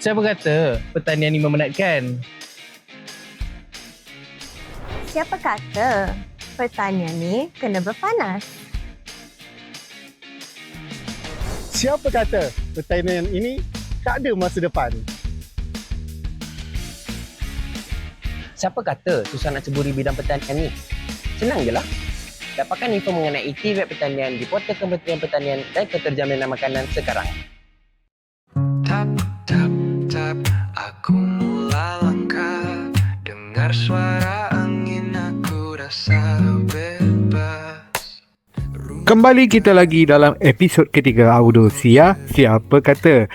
Siapa kata pertanian ni memenatkan? Siapa kata pertanian ni kena berpanas? Siapa kata pertanian ini tak ada masa depan? Siapa kata susah nak ceburi bidang pertanian ni? Senang je lah. Dapatkan info mengenai TVET Pertanian di portal Kementerian Pertanian dan Keterjaminan Makanan sekarang. Tap, tap, tap, aku mula langkah. Dengar suara angin, aku rasa bebas. Kembali kita lagi dalam episod ketiga Audosia Siapa Kata.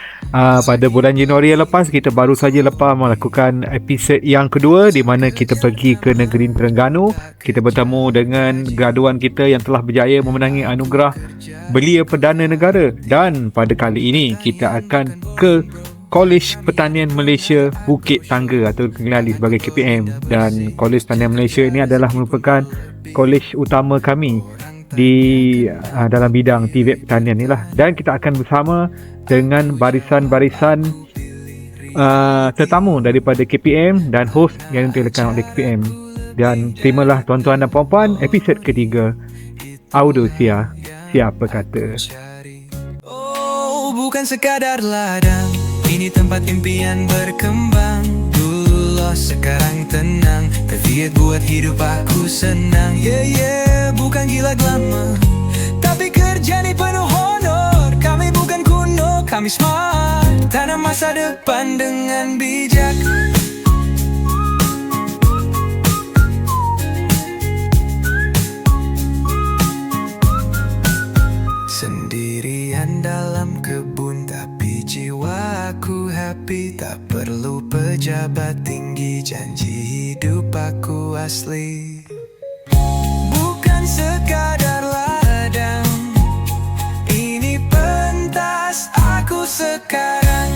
Pada bulan Januari yang lepas, kita baru saja melakukan episod yang kedua di mana kita pergi ke negeri Terengganu. Kita bertemu dengan graduan kita yang telah berjaya memenangi anugerah Belia Perdana Negara. Dan pada kali ini kita akan ke Kolej Pertanian Malaysia Bukit Tangga atau dikenali sebagai KPM. Dan Kolej Pertanian Malaysia ini adalah merupakan kolej utama kami di dalam bidang TVET Pertanian ni lah. Dan kita akan bersama dengan barisan-barisan tetamu daripada KPM dan host yang diletakkan oleh KPM. Dan terimalah tuan-tuan dan puan-puan episod ketiga Audosia Siapa Kata. Oh, bukan sekadar ladang, ini tempat impian berkembang. Dulu lost, sekarang tenang. TVET buat hidup aku senang. Yeah, yeah, bukan gila glamour, tapi kerja ni penuh honor. Kami bukan kuno, kami smart. Tanam masa depan dengan bijak. Sendirian dalam kebun, tapi jiwaku happy. Tak perlu pejabat tinggi, janji hidup aku asli. Bukan sekadar ladang, ini pentas aku sekarang.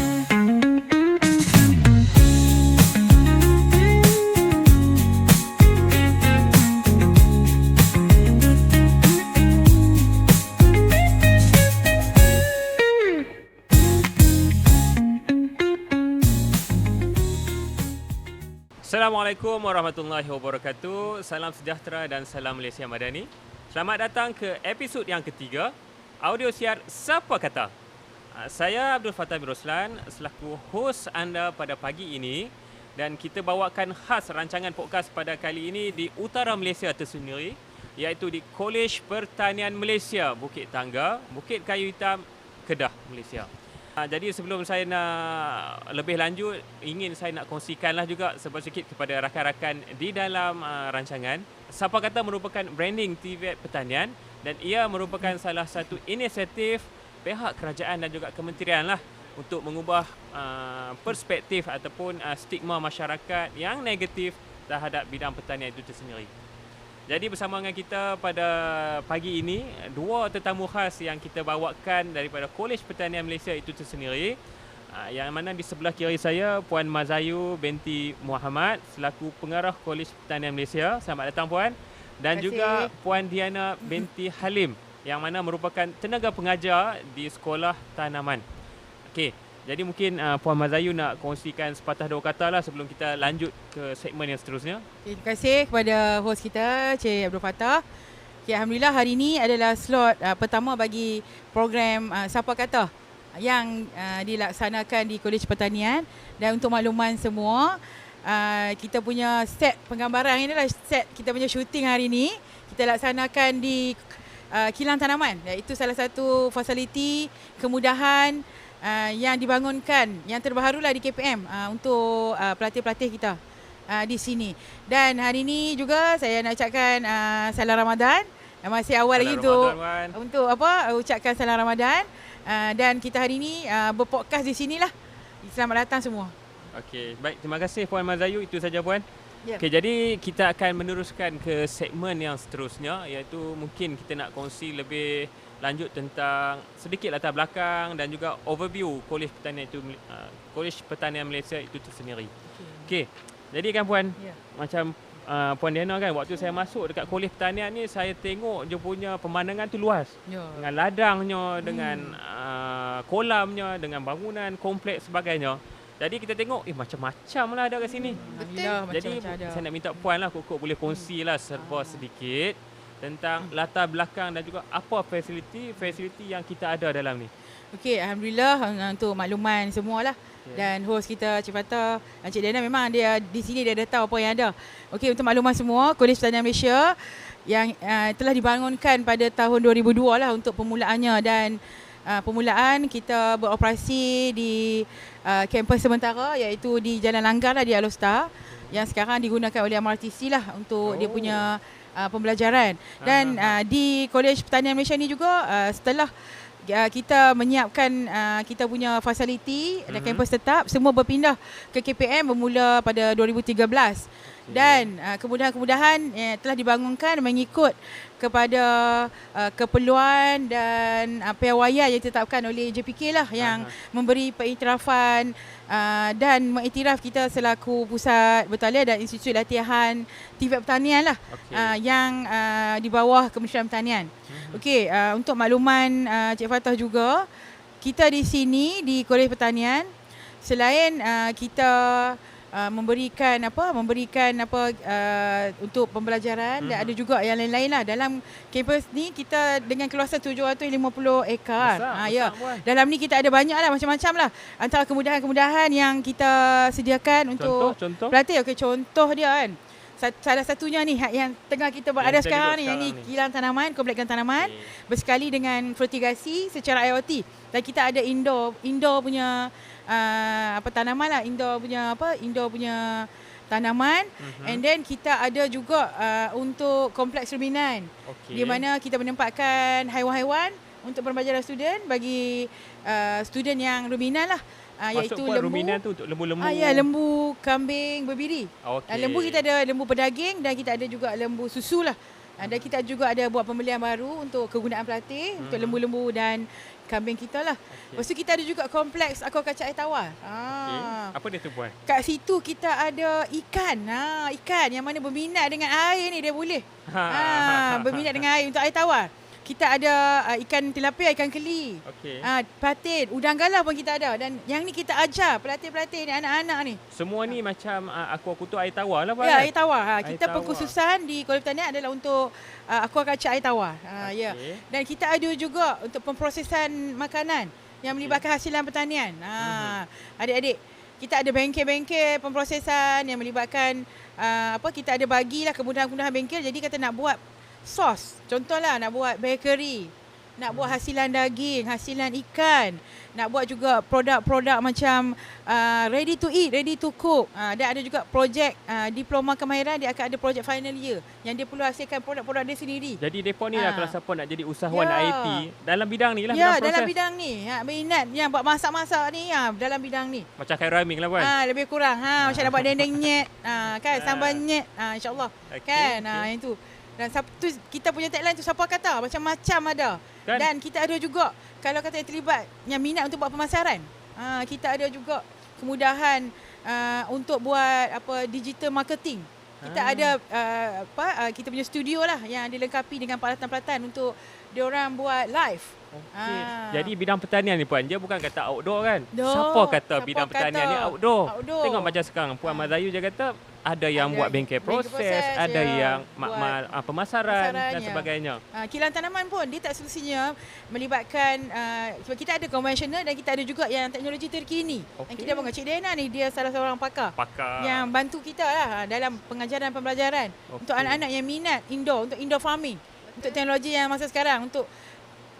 Assalamualaikum warahmatullahi wabarakatuh. Salam sejahtera dan salam Malaysia Madani. Selamat datang ke episod yang ketiga Audiosiar Siapa Kata. Saya Abdul Fattah bin Roslan selaku hos anda pada pagi ini, dan kita bawakan khas rancangan podcast pada kali ini di utara Malaysia tersendiri, iaitu di Kolej Pertanian Malaysia Bukit Tangga, Bukit Kayu Hitam, Kedah, Malaysia. Jadi sebelum saya nak lebih lanjut, ingin saya nak kongsikanlah juga sebab sikit kepada rakan-rakan di dalam rancangan. Siapa Kata merupakan branding TVET Pertanian dan ia merupakan salah satu inisiatif pihak kerajaan dan juga kementerian lah untuk mengubah perspektif ataupun stigma masyarakat yang negatif terhadap bidang pertanian itu tersendiri. Jadi bersama dengan kita pada pagi ini, dua tetamu khas yang kita bawakan daripada Kolej Pertanian Malaysia itu tersendiri. Yang mana di sebelah kiri saya, Puan Mazayu binti Muhammad selaku pengarah Kolej Pertanian Malaysia. Selamat datang Puan. Dan juga Puan Diana binti Halim yang mana merupakan tenaga pengajar di Sekolah Tanaman. Okey. Jadi mungkin Puan Mazayu nak kongsikan sepatah dua kata lah sebelum kita lanjut ke segmen yang seterusnya. Terima kasih kepada hos kita, Cik Abdul Fattah. Alhamdulillah hari ini adalah slot pertama bagi program Siapa Kata yang dilaksanakan di Kolej Pertanian. Dan untuk makluman semua, kita punya set penggambaran ini adalah set kita punya syuting hari ini. Kita laksanakan di kilang tanaman, iaitu salah satu fasiliti kemudahan yang dibangunkan yang terbaharulah di KPM untuk pelatih-pelatih kita di sini. Dan hari ini juga saya nak ucapkan salam Ramadan. Masih awal lagi untuk ucapkan salam Ramadan. Dan kita hari ini berpodcast di sinilah. Selamat datang semua. Okey, baik, terima kasih Puan Mazayu, itu saja Puan. Ya. Okey, jadi kita akan meneruskan ke segmen yang seterusnya, iaitu mungkin kita nak kongsi lebih lanjut tentang sedikit latar belakang dan juga overview Kolej Pertanian itu, Kolej Pertanian Malaysia itu tersendiri. Okey. Jadi kan Puan, macam Puan Diana kan, waktu saya masuk dekat Kolej Pertanian ni, saya tengok dia punya pemandangan tu luas. Dengan ladangnya, dengan kolamnya, dengan bangunan, kompleks sebagainya. Jadi kita tengok macam-macam lah ada kat sini. Alhamdulillah Jadi macam-macam ada. saya nak minta Puan lah, Kok boleh kongsi lah serba sedikit tentang latar belakang dan juga apa fasiliti yang kita ada dalam ni. Okey, alhamdulillah untuk makluman semualah. Dan host kita Cik Fatah, Cik Dana memang dia di sini dia dah tahu apa yang ada. Okey, untuk makluman semua, Kolej Pertanian Malaysia yang telah dibangunkan pada tahun 2002 lah untuk permulaannya, dan permulaan kita beroperasi di kampus sementara iaitu di Jalan Langgar lah, di Alostar, yang sekarang digunakan oleh MRTC lah untuk dia punya pembelajaran. Dan di Kolej Pertanian Malaysia ni juga setelah kita menyiapkan kita punya fasiliti dan kampus tetap, semua berpindah ke KPM bermula pada 2013. Dan kemudahan-kemudahan telah dibangunkan mengikut kepada keperluan dan piawaian yang ditetapkan oleh JPK lah, yang memberi pengiktirafan dan mengiktiraf kita selaku pusat bertalian dan institut latihan TVET pertanian lah, yang di bawah Kementerian Pertanian. Okey, untuk makluman Cik Fatah juga, kita di sini di Kolej Pertanian, selain kita memberikan untuk pembelajaran, dan ada juga yang lain-lain lah. Dalam kampus ni kita dengan keluasan 750 ekar. Ya. Dalam ni kita ada banyak lah, macam-macam lah. Antara kemudahan-kemudahan yang kita sediakan untuk pelatih. Okey, contoh dia kan. Salah satunya ni yang tengah kita berada sekarang ni, yang ni kilang tanaman, kompleks kilang tanaman, bersekali dengan fertigasi secara IoT. Dan kita ada indoor punya tanaman lah, indoor punya tanaman. And then kita ada juga untuk kompleks ruminan, di mana kita menempatkan haiwan-haiwan untuk pembelajaran student, bagi student yang ruminan lah. Iaitu lembu. Ruminan tu untuk lembu-lembu. Lembu kambing berbiri. Lembu kita ada lembu pedaging, dan kita ada juga lembu susu lah. Dan kita juga ada buat pembelian baru untuk kegunaan pelatih, untuk lembu-lembu dan kambing kita lah. Lepas tu kita ada juga kompleks aquaculture air tawar. Apa dia tu, Puan? Kat situ kita ada ikan. Ikan yang mana berminat dengan air ni dia boleh. Berminat dengan air untuk air tawar. Kita ada ikan tilapia, ikan keli, patin, udang galah pun kita ada. Dan yang ni kita ajar pelatih-pelatih ni, anak-anak ni. Semua ni macam aquaculture air tawar lah, Puan? Ya, air tawar. Kita pengkhususan di Kolej Pertanian adalah untuk aquaculture air tawar. Ya. Dan kita ada juga untuk pemprosesan makanan yang melibatkan hasilan pertanian. Adik-adik, kita ada bengkel-bengkel pemprosesan yang melibatkan kita ada bagilah kemudahan-kemudahan bengkel. Jadi kita nak buat sos, contohlah nak buat bakery, nak buat hasilan daging, hasilan ikan, nak buat juga produk-produk macam ready to eat, ready to cook. Dan ada juga projek diploma kemahiran, dia akan ada projek final year yang dia perlu hasilkan produk-produk dia sendiri. Jadi depa ni lah kalau siapa nak jadi usahawan IT dalam bidang ni lah, bidang proses. Dalam bidang ni. Minat yang buat masak-masak ni dalam bidang ni. Macam Khairul Amin lah, Puan. Lebih kurang macam nak buat dendeng nyet, kan, sambal nyet, insya-Allah. Kan, yang tu. Dan tu kita punya tagline tu, siapa kata, macam-macam ada. Kan? Dan kita ada juga, kalau kata yang terlibat yang minat untuk buat pemasaran, kita ada juga kemudahan untuk buat digital marketing. Kita ada kita punya studio lah yang dilengkapi dengan peralatan-peralatan untuk diorang buat live. Jadi bidang pertanian ni, Puan, dia bukan kata outdoor kan? Siapa kata bidang pertanian ni outdoor? Tengok macam sekarang Puan Mazayu je kata ada yang buat bengkel proses, ada yang pemasaran dan sebagainya. Kilang tanaman pun dia tak solusinya melibatkan sebab kita ada konvensional dan kita ada juga yang teknologi terkini. Yang kita panggil Cik Dana ni, dia salah seorang pakar yang bantu kita lah dalam pengajaran pembelajaran untuk anak-anak yang minat indoor, untuk indoor farming, untuk teknologi yang masa sekarang, untuk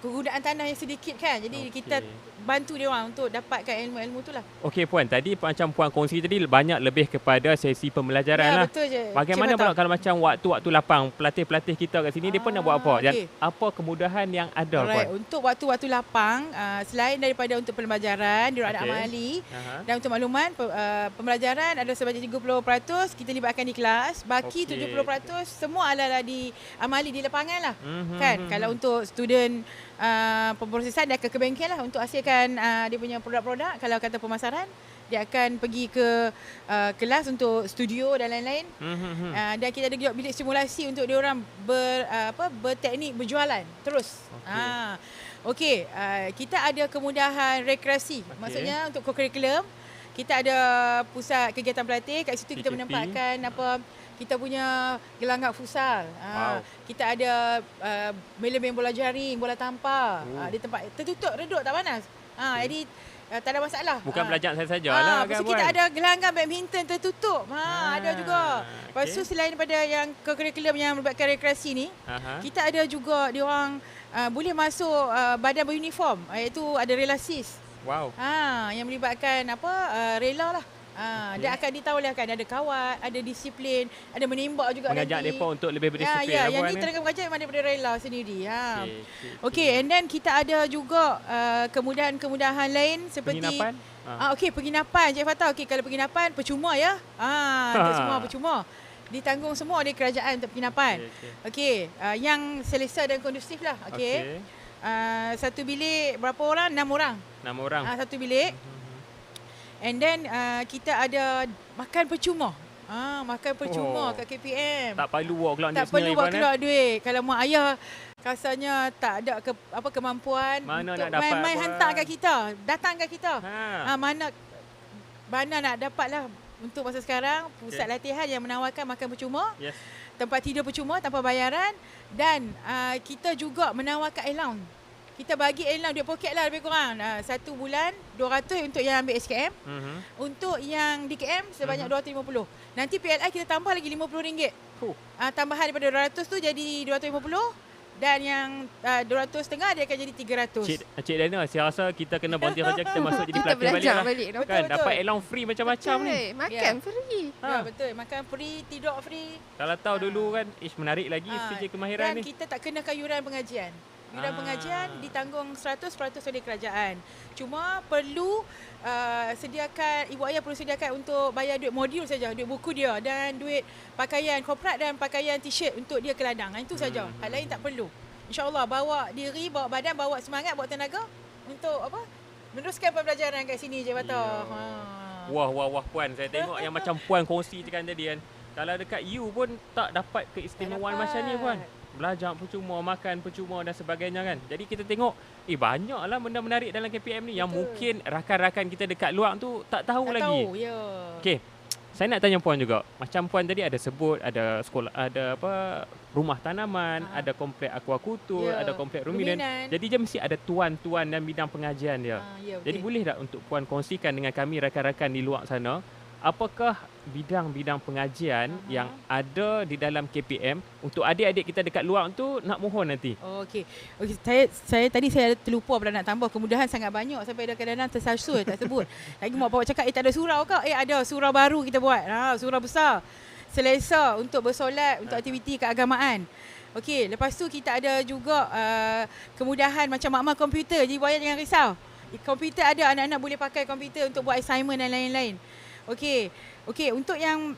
kegunaan tanah yang sedikit kan. Jadi kita bantu dia orang untuk dapatkan ilmu-ilmu tu lah. Okey, Puan, tadi macam Puan kongsi tadi banyak lebih kepada sesi pembelajaran lah. Betul je. Bagaimana pula kalau macam waktu-waktu lapang, pelatih-pelatih kita kat sini dia pun nak buat apa? Dan apa kemudahan yang ada, Puan? Untuk waktu-waktu lapang, selain daripada untuk pembelajaran, dia orang ada amali. Dan untuk makluman, pembelajaran ada sebanyak 30% kita libatkan di kelas, baki 70% semua adalah di amali di lapangan lah. Kan? Kalau untuk student pemprosesan, dia akan ke bengkel lah untuk hasilkan dia punya produk-produk. Kalau kata pemasaran, dia akan pergi ke kelas untuk studio dan lain-lain. Dan kita ada juga bilik simulasi untuk dia orang berteknik berjualan terus. Okey, kita ada kemudahan rekreasi. Maksudnya untuk co-curriculum kita ada pusat kegiatan pelatih. Kat situ kita PKP. menempatkan kita punya gelanggang futsal. Wow. Kita ada main bola jaring, bola tampar. Oh. Di tempat tertutup, redup, tak panas. Jadi tak ada masalah. Bukan belajar saya saja lah Lepas kan tu kita ada gelanggang badminton tertutup. Ada juga. Lepas tu selain daripada yang kurikulum yang melibatkan rekreasi ni, kita ada juga diorang boleh masuk badan beruniform, iaitu ada relasis. Wow. Yang melibatkan rela lah. Dia akan ditauliahkan, ada kawat, ada disiplin, ada menembak juga Mengajak nanti. mereka untuk lebih berdisiplin. Yang ni tenaga pengajar memang daripada rela sendiri. Okey, and then kita ada juga kemudahan-kemudahan lain seperti Penginapan? Penginapan Cik Fatah. Okey, kalau penginapan percuma ya. Untuk semua percuma. Ditanggung semua oleh kerajaan untuk penginapan. Okey, yang selesa dan kondusif lah. Okey. Satu bilik berapa orang? 6 orang. 6 orang. Satu bilik. And then kita ada makan percuma. Makan percuma kat KPM. Tak perlu buat keluar duit Tak perlu buat sebenarnya, keluar duit. Kalau mak ayah rasanya tak ada kemampuan Mana untuk nak dapat main buat? hantar kat kita, datang kat kita. Mana nak dapat lah untuk masa sekarang pusat latihan yang menawarkan makan percuma. Yes. Tempat tidur percuma tanpa bayaran, dan kita juga menawarkan allowance. Kita bagi allowance duit poket lah lebih kurang. 1 bulan 200 untuk yang ambil SKM. Untuk yang DKM sebanyak 250. Nanti PLI kita tambah lagi RM50. Tambahan daripada 200 tu jadi 250. Dan yang 200 setengah dia akan jadi 300. Cik Dana, saya rasa kita kena berhenti saja, kita masuk jadi Kita pelatih balik belajar lah. balik. Betul, Kan, betul. dapat allowance free macam-macam ni. Makan free. Ya, betul. Makan free, tidur free. Kalau tahu dulu kan, menarik lagi segi kemahiran Dan ni. kita tak kenakan yuran pengajian. Yuran pengajian ditanggung 100% oleh kerajaan. Cuma perlu sediakan, ibu ayah perlu sediakan untuk bayar duit modul saja, duit buku dia dan duit pakaian korporat dan pakaian t-shirt untuk dia ke ladang. Itu saja. Hal lain tak perlu. InsyaAllah bawa diri, bawa badan, bawa semangat, bawa tenaga untuk meneruskan pembelajaran kat sini je Fatah. Wah puan, saya tengok yang macam puan kongsi kan tadi kan. Kalau dekat you pun tak dapat keistimewaan macam ni puan. Belajar percuma, makan percuma dan sebagainya kan. Jadi kita tengok banyaklah benda menarik dalam KPM ni yang mungkin rakan-rakan kita dekat luar tu tak tahu Tak lagi. tahu, ya. Okey. Saya nak tanya puan juga. Macam puan tadi ada sebut ada sekolah, ada rumah tanaman, ada komplek aquakultur, ada komplek ruminan. Jadi dia mesti ada tuan-tuan dan bidang pengajian dia. Jadi boleh tak untuk puan kongsikan dengan kami rakan-rakan di luar sana, apakah bidang-bidang pengajian yang ada di dalam KPM untuk adik-adik kita dekat luar tu nak mohon nanti? Okey. Saya tadi saya terlupa pula nak tambah, kemudahan sangat banyak sampai dah kadang-kadang tersasul tak sebut. Lagi mak bawa cakap tak ada surau ke? Ada surau baru kita buat. Surau besar. Selesa untuk bersolat, untuk aktiviti keagamaan. Okey, lepas tu kita ada juga kemudahan macam makmal komputer. Jadi buaya jangan risau. Komputer ada, anak-anak boleh pakai komputer untuk buat assignment dan lain-lain. Okey, untuk yang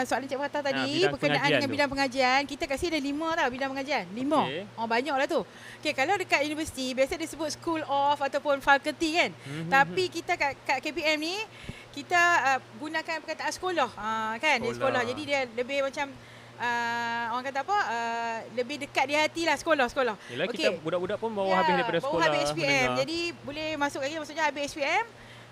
soalan Cik Fatah tadi berkenaan dengan bidang pengajian, kita kat sini ada 5 tau bidang pengajian. 5. Banyaklah tu. Okey, kalau dekat universiti biasa disebut school of ataupun faculty kan. Tapi kita kat KPM ni kita gunakan perkataan sekolah. Kan, sekolah. Jadi dia lebih macam orang kata lebih dekat di hati lah sekolah. Yelah, kita budak-budak pun baru habis daripada sekolah. Baru habis SPM. Jadi boleh masuk lagi, maksudnya habis SPM.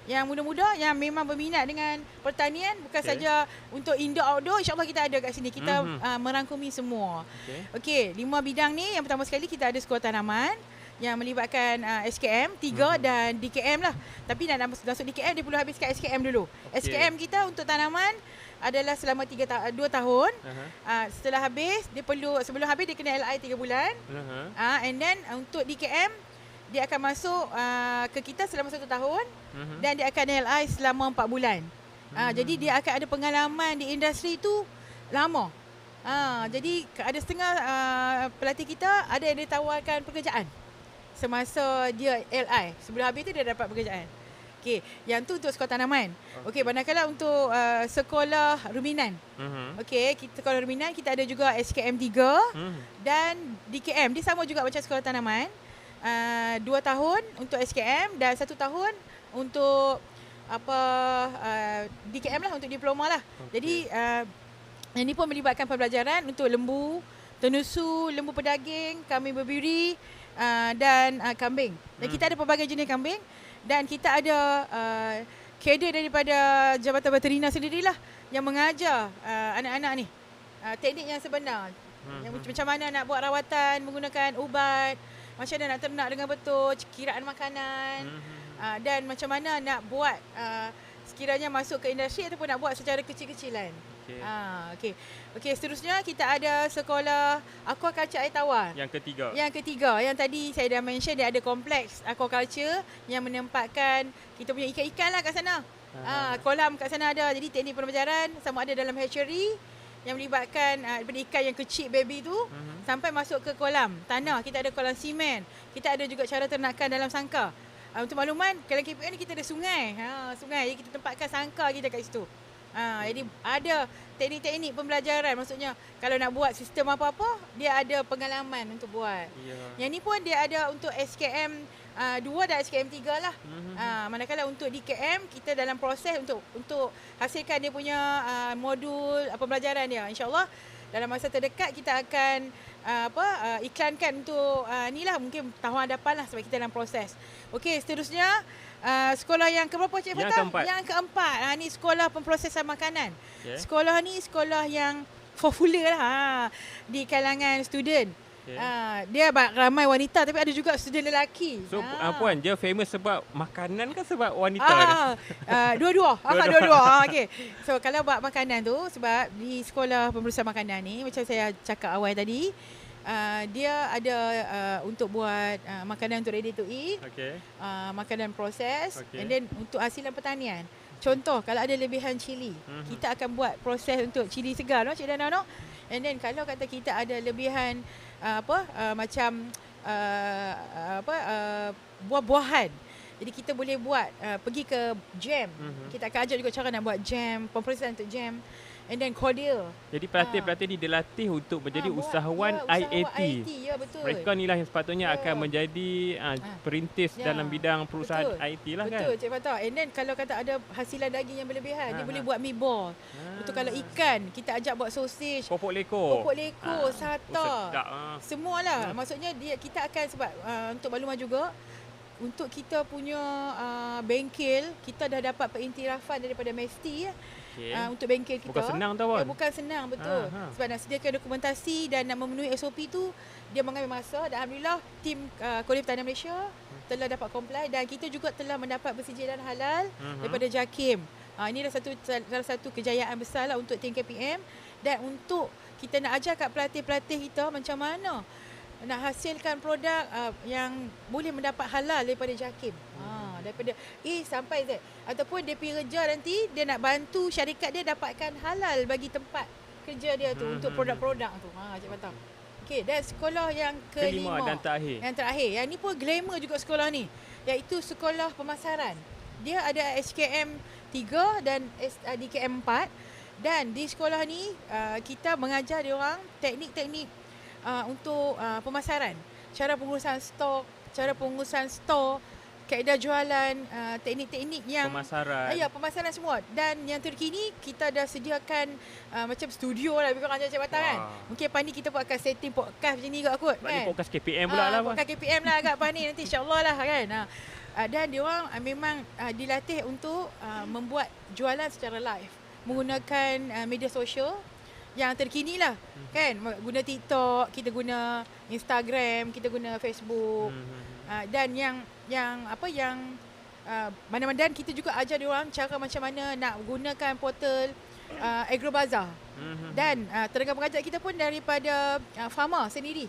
Yang muda-muda yang memang berminat dengan pertanian, bukan saja untuk indoor outdoor, insyaAllah kita ada kat sini. Kita merangkumi semua. Okey, 5 bidang ni. Yang pertama sekali kita ada sekolah tanaman yang melibatkan SKM 3 dan DKM lah. Tapi nak masuk DKM dia perlu habiskan SKM dulu. SKM kita untuk tanaman adalah selama 2 tahun. Setelah habis dia perlu, sebelum habis dia kena LI 3 bulan. And then untuk DKM dia akan masuk ke kita selama 1 tahun dan dia akan LI selama 4 bulan. Jadi dia akan ada pengalaman di industri tu lama. Jadi ada setengah pelatih kita ada yang ditawarkan pekerjaan semasa dia LI. Sebelum habis tu dia dapat pekerjaan. Okey, yang tu untuk sekolah tanaman. Okey, manakala untuk sekolah ruminan. Okey, kita sekolah ruminan kita ada juga SKM 3 dan DKM. Dia sama juga macam sekolah tanaman. 2 tahun untuk SKM dan 1 tahun untuk DKM lah, untuk diploma lah. Jadi ini pun melibatkan pembelajaran untuk lembu, tenusu, lembu pedaging, kambing berbiri dan kambing. Dan kita ada pelbagai jenis kambing dan kita ada kader daripada Jabatan Veterina sendirilah yang mengajar anak-anak ni teknik yang sebenar. Yang macam mana nak buat rawatan menggunakan ubat, macam mana nak ternak dengan betul, kiraan makanan, dan macam mana nak buat sekiranya masuk ke industri ataupun nak buat secara kecil-kecilan. Okey, seterusnya kita ada sekolah aquaculture air tawar. Yang ketiga. Yang ketiga, yang tadi saya dah mention, dia ada kompleks aquaculture yang menempatkan kita punya ikan-ikan lah kat sana. Kolam kat sana ada. Jadi teknik pembelajaran sama ada dalam hatchery yang melibatkan daripada ikan yang kecil baby tu sampai masuk ke kolam tanah. Kita ada kolam simen. Kita ada juga cara ternakan dalam sangkar. Untuk makluman, dalam KPM ni kita ada sungai. Sungai. Jadi kita tempatkan sangkar kita kat situ. Jadi ada teknik-teknik pembelajaran. Maksudnya kalau nak buat sistem apa-apa, dia ada pengalaman untuk buat. Yang ni pun dia ada untuk SKM 2 dan SKM 3 lah. Manakala untuk DKM, kita dalam proses untuk hasilkan dia punya modul pembelajaran dia. InsyaAllah dalam masa terdekat kita akan iklankan untuk ni lah, mungkin tahun hadapan lah sebab kita dalam proses. Okey, seterusnya sekolah yang keberapa Cik Fatah? Yang keempat. Ni sekolah pemprosesan makanan. Sekolah ni sekolah yang popular lah di kalangan student. Dia ramai wanita tapi ada juga student lelaki. So Puan, dia famous sebab makanan ke sebab wanita? Dua-dua. Dua-dua. Okey. So kalau buat makanan tu, sebab di sekolah pemprosesan makanan ni macam saya cakap awal tadi, dia ada untuk buat makanan untuk ready to eat, makanan proses, and then untuk hasilan pertanian. Contoh, kalau ada lebihan cili, kita akan buat proses untuk cili segar, Cik Dana, no? And then kalau kata kita ada lebihan macam buah-buahan, jadi kita boleh buat pergi ke jam. Kita akan ajar juga cara nak buat jam, pemprosesan untuk jam. And then cordial. Jadi pelatih-pelatih ni dilatih untuk menjadi usahawan IAT. Ya, betul. Mereka ni lah yang sepatutnya akan menjadi perintis dalam bidang perusahaan IT lah kan. Betul, Cik Fatah. And then kalau kata ada hasilan daging yang berlebihan, dia boleh buat meatball. Betul, kalau ikan, kita ajak buat sausage. Popok leko, sata. Semualah. Maksudnya kita akan, sebab untuk makluman juga, untuk kita punya bengkel, kita dah dapat pengiktirafan daripada Mesti. Untuk bengkel kita. Bukan senang tau, bukan senang, betul. Sebab nak sediakan dokumentasi dan nak memenuhi SOP tu, dia mengambil masa. Dan Alhamdulillah, tim Kolej Pertanian Malaysia telah dapat comply dan kita juga telah mendapat persijil halal daripada JAKIM. Ini adalah salah satu kejayaan besar lah untuk tim KPM. Dan untuk kita nak ajar kat pelatih-pelatih kita macam mana nak hasilkan produk yang boleh mendapat halal daripada JAKIM. Daripada A sampai Z. Ataupun dia pergi kerja nanti, dia nak bantu syarikat dia dapatkan halal bagi tempat kerja dia tu untuk produk-produk tu. Cik Fatah. Okey, dan sekolah yang kelima dan terakhir. Yang terakhir. Yang ni pun glamour juga sekolah ni. Iaitu sekolah pemasaran. Dia ada SKM 3 dan DKM 4. Dan di sekolah ni, kita mengajar dia orang teknik-teknik untuk pemasaran. Cara pengurusan stok, cara pengurusan store, kaedah jualan, teknik-teknik yang pemasaran. Pemasaran semua. Dan yang terkini kita dah sediakan macam studio lah lebih kurang Cik Fatah kan. Mungkin lepas ni kita pun akan setting podcast macam ni juga kot kan. Ni podcast KPM pula lah. Podcast KPM lah agak lepas ni nanti insya-Allah lah kan. Dan dia orang memang dilatih untuk membuat jualan secara live menggunakan media sosial yang terkini lah kan. Guna TikTok, kita guna Instagram, kita guna Facebook. Dan yang mana-mana, dan kita juga ajar dia orang cara macam mana nak gunakan portal Agrobazar. Dan tenaga pengajar kita pun daripada farmer sendiri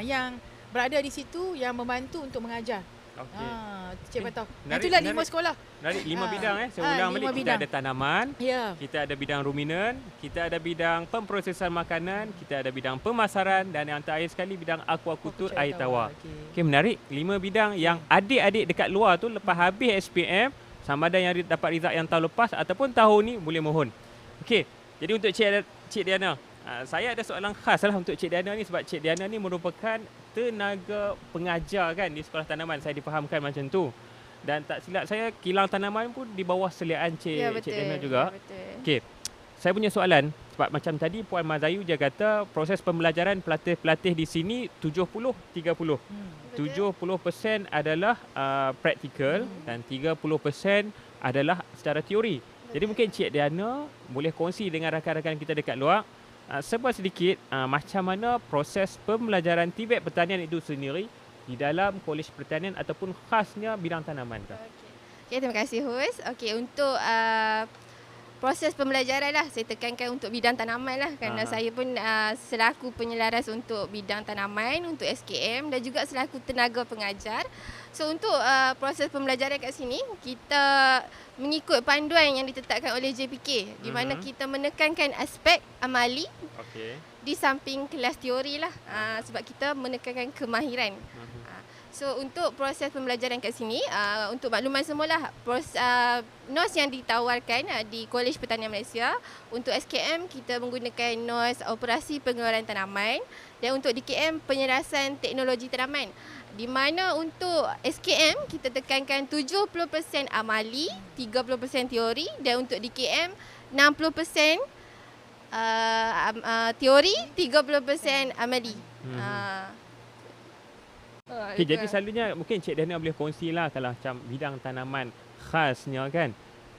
yang berada di situ yang membantu untuk mengajar. Cik Fatah. Itulah 5 sekolah. 5 bidang Saya ulang balik. Kita ada tanaman, kita ada bidang ruminan, kita ada bidang pemprosesan makanan, kita ada bidang pemasaran dan yang terakhir sekali bidang aquakultur air tawar. Okey, menarik. 5 bidang yang adik-adik dekat luar tu lepas habis SPM, sama ada yang dapat result yang tahun lepas ataupun tahun ni, boleh mohon. Okey, jadi untuk Cik Diana, saya ada soalan khas lah untuk Cik Diana ni sebab Cik Diana ni merupakan tenaga pengajar kan di sekolah tanaman. Saya difahamkan macam tu. Dan tak silap saya, kilang tanaman pun di bawah seliaan Cik Diana juga. Okey. Saya punya soalan sebab macam tadi Puan Mazayu dia kata proses pembelajaran pelatih-pelatih di sini 70-30. 70% adalah praktikal dan 30% adalah secara teori. Jadi mungkin Cik Diana boleh kongsi dengan rakan-rakan kita dekat luar sebar sedikit macam mana proses pembelajaran TVET pertanian itu sendiri di dalam Kolej Pertanian ataupun khasnya bidang tanaman. Okay, terima kasih host. Okey, untuk proses pembelajaran lah, saya tekankan untuk bidang tanaman lah kerana saya pun selaku penyelaras untuk bidang tanaman untuk SKM dan juga selaku tenaga pengajar. So untuk proses pembelajaran kat sini kita mengikut panduan yang ditetapkan oleh JPK di mana kita menekankan aspek amali di samping kelas teori lah sebab kita menekankan kemahiran. So untuk proses pembelajaran kat sini untuk makluman semualah NOS yang ditawarkan di Kolej Pertanian Malaysia untuk SKM kita menggunakan NOS operasi pengeluaran tanaman dan untuk DKM penyelarasan teknologi tanaman. Di mana untuk SKM kita tekankan 70% amali, 30% teori dan untuk DKM 60% teori, 30% amali. Okay, jadi selalunya mungkin Cik Diana boleh kongsilah kalau macam bidang tanaman khasnya kan.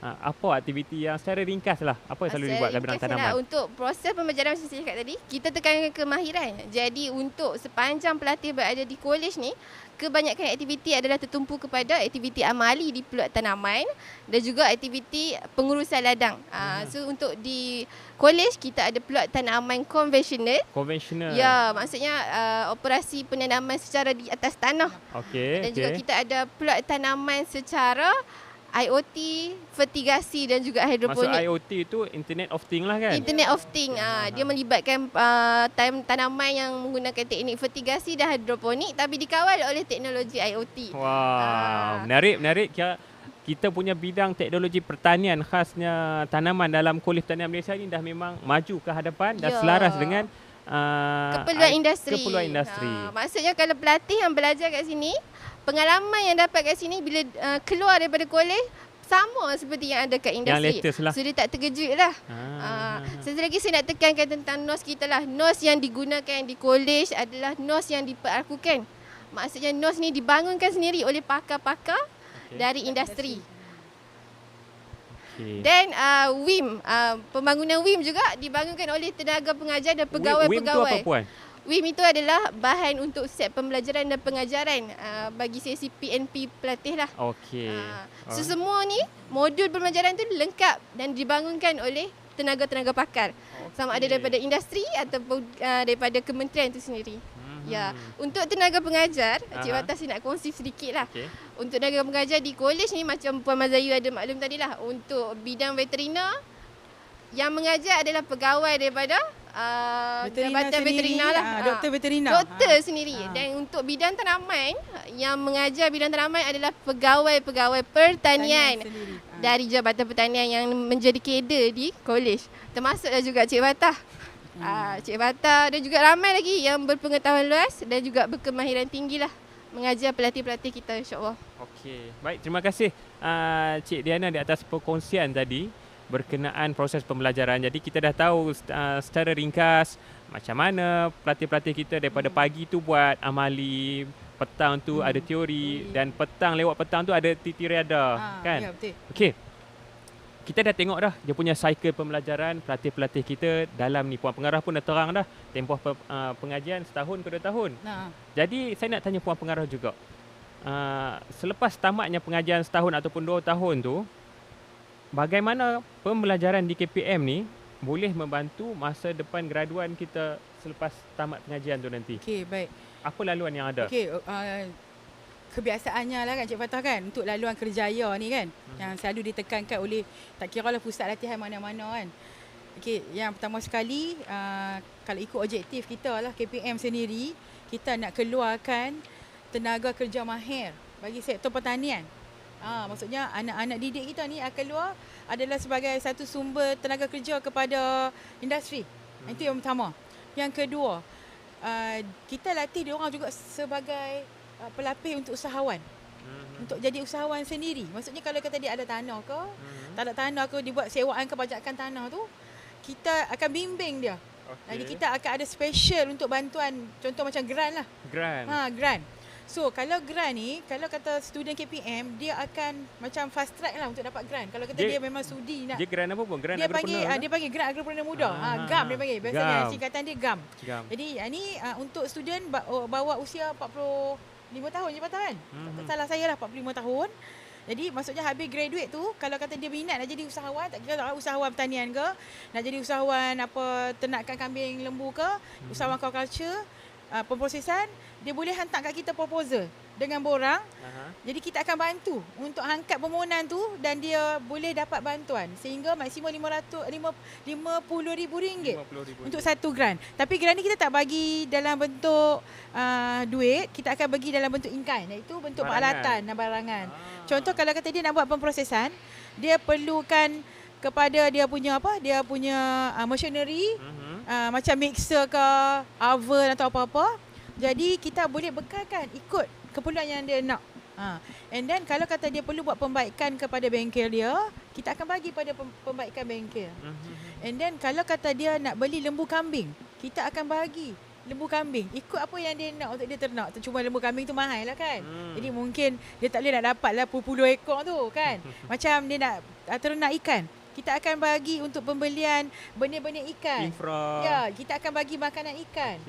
Apa aktiviti yang secara ringkas lah, apa yang selalu dibuat dalam bidang tanaman? Untuk proses pembelajaran macam saya cakap tadi, kita tekankan kemahiran. Jadi untuk sepanjang pelatih berada di kolej ni, kebanyakan aktiviti adalah tertumpu kepada aktiviti amali di peluk tanaman dan juga aktiviti pengurusan ladang. So untuk di kolej kita ada peluk tanaman konvensional. Konvensional. Ya, maksudnya operasi penanaman secara di atas tanah. Okey. Dan juga kita ada peluk tanaman secara IoT, fertigasi dan juga hidroponik. Maksud IoT itu Internet of Things lah kan? Internet of Things. Dia melibatkan tanaman yang menggunakan teknik fertigasi dan hidroponik tapi dikawal oleh teknologi IoT. Wow, menarik. Kita punya bidang teknologi pertanian khasnya tanaman dalam Kolej Pertanian Malaysia ni dah memang maju ke hadapan dan selaras dengan keperluan industri. Maksudnya kalau pelatih yang belajar kat sini, pengalaman yang dapat kat sini bila keluar daripada kolej sama seperti yang ada kat industri. Yang latest lah. So dia tak terkejut lah. Satu lagi saya nak tekankan tentang NOS kita lah. NOS yang digunakan di kolej adalah NOS yang diperlakukan. Maksudnya NOS ni dibangunkan sendiri oleh pakar-pakar dari industri. Dan WIM, pembangunan WIM juga dibangunkan oleh tenaga pengajar dan pegawai-pegawai. WIM tu apa puan? WIM itu adalah bahan untuk set pembelajaran dan pengajaran bagi sesi PNP pelatih lah. Okey. So semua ni modul pembelajaran tu lengkap dan dibangunkan oleh tenaga-tenaga pakar. Sama ada daripada industri ataupun daripada kementerian itu sendiri. Ya, untuk tenaga pengajar, Cik Wata saya nak kongsi sedikit lah. Untuk tenaga pengajar di kolej ni macam Puan Mazayu ada maklum tadi lah. Untuk bidang veterina, yang mengajar adalah pegawai daripada Jabatan Veterina lah. Doktor veterina. Doktor sendiri. Dan untuk bidang tanaman, yang mengajar bidang tanaman adalah pegawai-pegawai pertanian dari Jabatan Pertanian yang menjadi kader di kolej. Termasuklah juga Cik Fatah. Cik Fatah dan juga ramai lagi yang berpengetahuan luas dan juga berkemahiran tinggi lah mengajar pelatih-pelatih kita, insyaAllah. Okey, baik, terima kasih Cik Diana di atas perkongsian tadi berkenaan proses pembelajaran. Jadi kita dah tahu secara ringkas macam mana pelatih-pelatih kita daripada pagi tu buat amali, petang tu ada teori dan lewat petang tu ada titi riada, kan? Ya, betul. Okey. Kita dah tengok dah dia punya cycle pembelajaran pelatih-pelatih kita dalam ni. Puan Pengarah pun dah terang dah tempoh pengajian setahun ke 2 tahun. Jadi saya nak tanya Puan Pengarah juga. Selepas tamatnya pengajian setahun ataupun 2 tahun tu, bagaimana pembelajaran di KPM ni boleh membantu masa depan graduan kita selepas tamat pengajian tu nanti? Okey, baik. Apa laluan yang ada? Okey, kebiasaannya lah kan Cik Fatah kan untuk laluan kerjaya ni kan yang selalu ditekankan oleh tak kira lah pusat latihan mana-mana kan. Okey, yang pertama sekali kalau ikut objektif kita lah KPM sendiri, kita nak keluarkan tenaga kerja mahir bagi sektor pertanian. Maksudnya anak-anak didik kita ni akan keluar adalah sebagai satu sumber tenaga kerja kepada industri. Itu yang pertama. Yang kedua, kita latih dia orang juga sebagai pelapis untuk usahawan. Untuk jadi usahawan sendiri. Maksudnya kalau kata dia ada tanah ke, tak ada tanah ke, dibuat sewaan ke pajakan tanah tu, kita akan bimbing dia. Jadi kita akan ada special untuk bantuan, contoh macam grant lah. Grant. Grant. So kalau grant ni, kalau kata student KPM, dia akan macam fast track lah untuk dapat grant. Kalau kata dia memang sudi nak. Dia grant apa pun? Grant dia panggil dia panggil grant agripreneur muda. GAM dia panggil. Biasanya singkatan dia GAM. Jadi ni untuk student bawa usia 45 tahun je patah kan? Tak salah saya lah 45 tahun. Jadi maksudnya habis graduate tu, kalau kata dia minat nak jadi usahawan, tak kira usahawan pertanian ke, nak jadi usahawan ternakan kambing lembu ke, usahawan aquaculture, pemprosesan, dia boleh hantar kat kita proposal dengan borang. Jadi kita akan bantu untuk angkat permohonan tu dan dia boleh dapat bantuan sehingga maksimum RM50,000 untuk satu grant. Tapi grant ni kita tak bagi dalam bentuk duit, kita akan bagi dalam bentuk in-kind, iaitu bentuk peralatan dan barangan. Contoh kalau kata dia nak buat pemprosesan, dia perlukan kepada dia punya machinery, macam mixer ke, oven atau apa-apa. Jadi kita boleh bekalkan ikut keperluan yang dia nak. And then kalau kata dia perlu buat pembaikan kepada bengkel dia, kita akan bagi pada pembaikan bengkel. And then kalau kata dia nak beli lembu kambing, kita akan bagi lembu kambing ikut apa yang dia nak untuk dia ternak. Cuma lembu kambing tu mahal lah kan. Jadi mungkin dia tak boleh nak dapat lah puluh ekor tu kan. Macam dia nak ternak ikan, kita akan bagi untuk pembelian benih-benih ikan. Ya, kita akan bagi makanan ikan.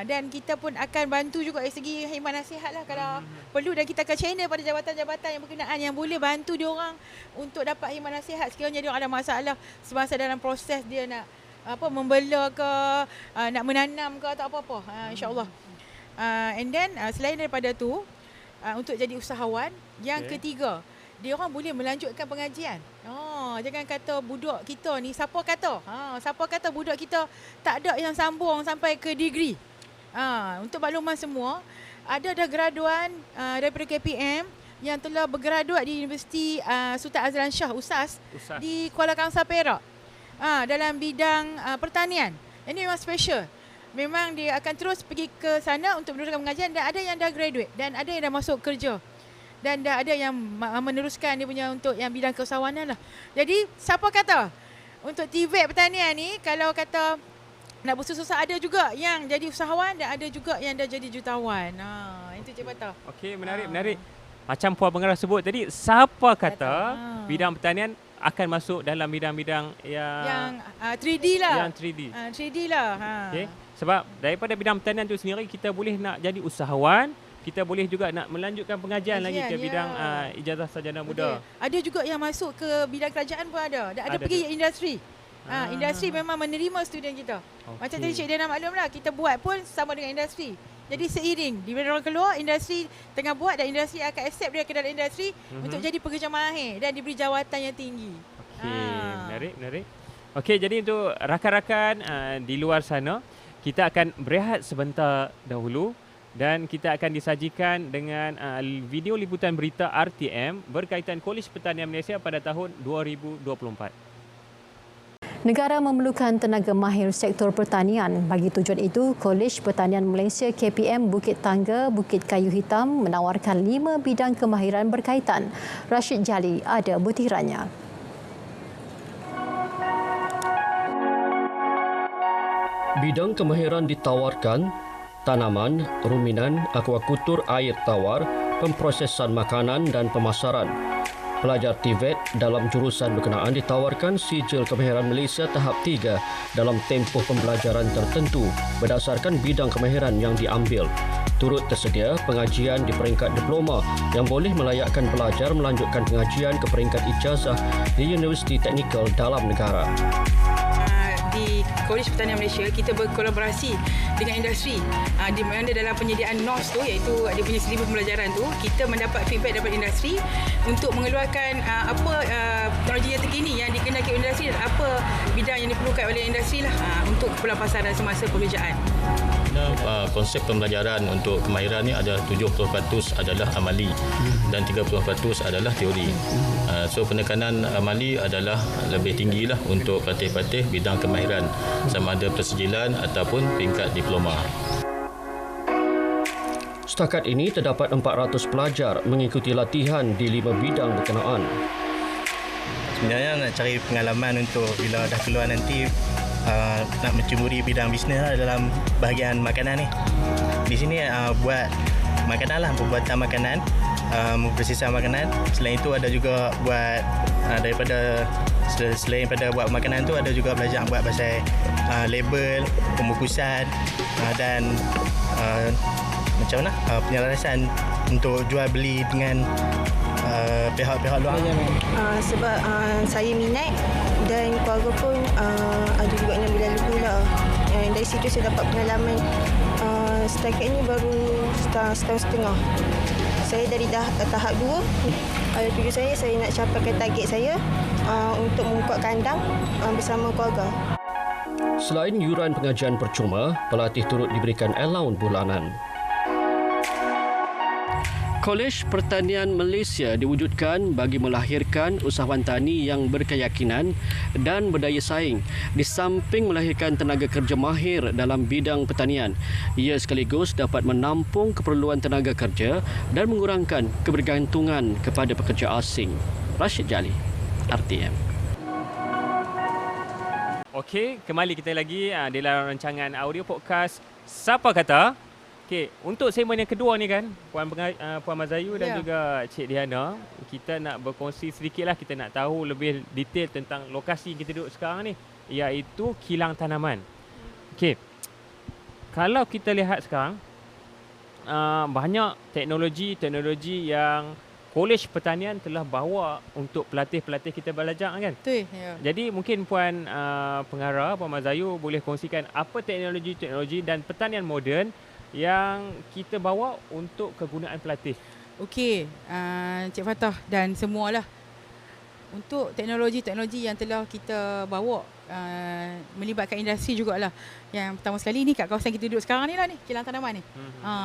Dan kita pun akan bantu juga dari segi khidmat nasihat lah kalau perlu, dan kita akan channel pada jabatan-jabatan yang berkenaan yang boleh bantu dia orang untuk dapat khidmat nasihat sekiranya dia orang ada masalah semasa dalam proses dia nak membela ke, nak menanam ke atau apa-apa. InsyaAllah. And then selain daripada tu, untuk jadi usahawan, yang ketiga, dia orang boleh melanjutkan pengajian. Jangan kata budak kita ni, siapa kata budak kita tak ada yang sambung sampai ke degree. Untuk makluman semua, ada dah graduan daripada KPM yang telah bergraduat di Universiti Sultan Azlan Shah USAS di Kuala Kangsar Perak. Dalam bidang pertanian. Ini memang special. Memang dia akan terus pergi ke sana untuk meneruskan pengajian, dan ada yang dah graduate dan ada yang dah masuk kerja. Dan dah ada yang meneruskan dia punya untuk yang bidang keusahawanan lah. Jadi siapa kata untuk TVET pertanian ni, kalau kata nak bersusah, ada juga yang jadi usahawan dan ada juga yang dah jadi jutawan. Itu Cik Patah. Okey, menarik. Macam Puan Pengarah sebut tadi, siapa kata bidang pertanian akan masuk dalam bidang-bidang yang 3D lah. Yang 3D. 3D lah. Okay. Sebab daripada bidang pertanian tu sendiri, kita boleh nak jadi usahawan, kita boleh juga nak melanjutkan pengajian lagi ke bidang ijazah sarjana muda. Ada juga yang masuk ke bidang kerajaan pun ada. Dan ada pergi industri. Industri memang menerima student kita. Macam tadi Cik Diana maklum lah, kita buat pun sama dengan industri. Jadi seiring, di mana orang keluar, industri tengah buat dan industri akan accept dia ke dalam industri untuk jadi pekerja mahir dan diberi jawatan yang tinggi. Menarik. Okey, jadi untuk rakan-rakan di luar sana, kita akan berehat sebentar dahulu dan kita akan disajikan dengan video liputan berita RTM berkaitan Kolej Pertanian Malaysia pada tahun 2024. Negara memerlukan tenaga mahir sektor pertanian. Bagi tujuan itu, Kolej Pertanian Malaysia KPM Bukit Tangga, Bukit Kayu Hitam menawarkan 5 bidang kemahiran berkaitan. Rashid Jali ada butirannya. Bidang kemahiran ditawarkan tanaman, ruminan, akuakultur air tawar, pemprosesan makanan dan pemasaran. Pelajar TVET dalam jurusan berkenaan ditawarkan sijil kemahiran Malaysia tahap 3 dalam tempoh pembelajaran tertentu berdasarkan bidang kemahiran yang diambil. Turut tersedia pengajian di peringkat diploma yang boleh melayakkan pelajar melanjutkan pengajian ke peringkat ijazah di Universiti Teknikal dalam negara. Di Kolej Pertanian Malaysia, kita berkolaborasi dengan industri di mana dalam penyediaan NOS tu, iaitu dia punya silibus pembelajaran tu, kita mendapat feedback daripada industri untuk mengeluarkan apa teknologi yang terkini yang dikenakan industri dan apa bidang yang diperlukan oleh industri lah untuk keperluan pasaran semasa pekerjaan. Konsep pembelajaran untuk kemahiran ni adalah 70% adalah amali dan 30% adalah teori. So penekanan amali adalah lebih tinggilah untuk patih-patih bidang kemahiran sama ada persijilan ataupun peringkat diploma. Setakat ini terdapat 400 pelajar mengikuti latihan di 5 bidang berkenaan. Sebenarnya nak cari pengalaman untuk bila dah keluar nanti nak mencuburi bidang bisnes dalam bahagian makanan ni. Di sini buat makanan lah, pembuatan makanan, memproseskan makanan. Selain itu ada juga buat selain pada buat makanan tu ada juga belajar buat pasal label, pembungkusan dan macam mana penyelarasan untuk jual beli dengan pihak-pihak luar. Sebab saya minat dan keluarga pun ada juga yang bila lebih lah. Dari situ saya dapat pengalaman. Setakat ini baru setahun setengah. Saya dari tahap 2. Tujuan saya nak capaikan target saya untuk membuka kandang bersama keluarga. Selain yuran pengajian percuma, pelatih turut diberikan allowance bulanan. Kolej Pertanian Malaysia diwujudkan bagi melahirkan usahawan tani yang berkeyakinan dan berdaya saing. Di samping melahirkan tenaga kerja mahir dalam bidang pertanian, ia sekaligus dapat menampung keperluan tenaga kerja dan mengurangkan kebergantungan kepada pekerja asing. Rashid Jali, RTM. Okey, kembali kita lagi dalam rancangan audio podcast Siapa Kata. Okey, untuk segmen yang kedua ni kan, Puan Mazayu dan juga Cik Diana, kita nak berkongsi sedikitlah, kita nak tahu lebih detail tentang lokasi kita duduk sekarang ni, iaitu kilang tanaman. Okey. Kalau kita lihat sekarang, banyak teknologi yang Kolej Pertanian telah bawa untuk pelatih-pelatih kita belajar kan? Betul. Ya. Jadi mungkin Puan Pengarah, Puan Mazayu boleh kongsikan apa teknologi dan pertanian moden yang kita bawa untuk kegunaan pelatih. Okey, Cik Fatah dan semualah. Untuk teknologi-teknologi yang telah kita bawa melibatkan industri jugalah. Yang pertama sekali ni kat kawasan kita duduk sekarang ni lah ni, kilang tanaman ni.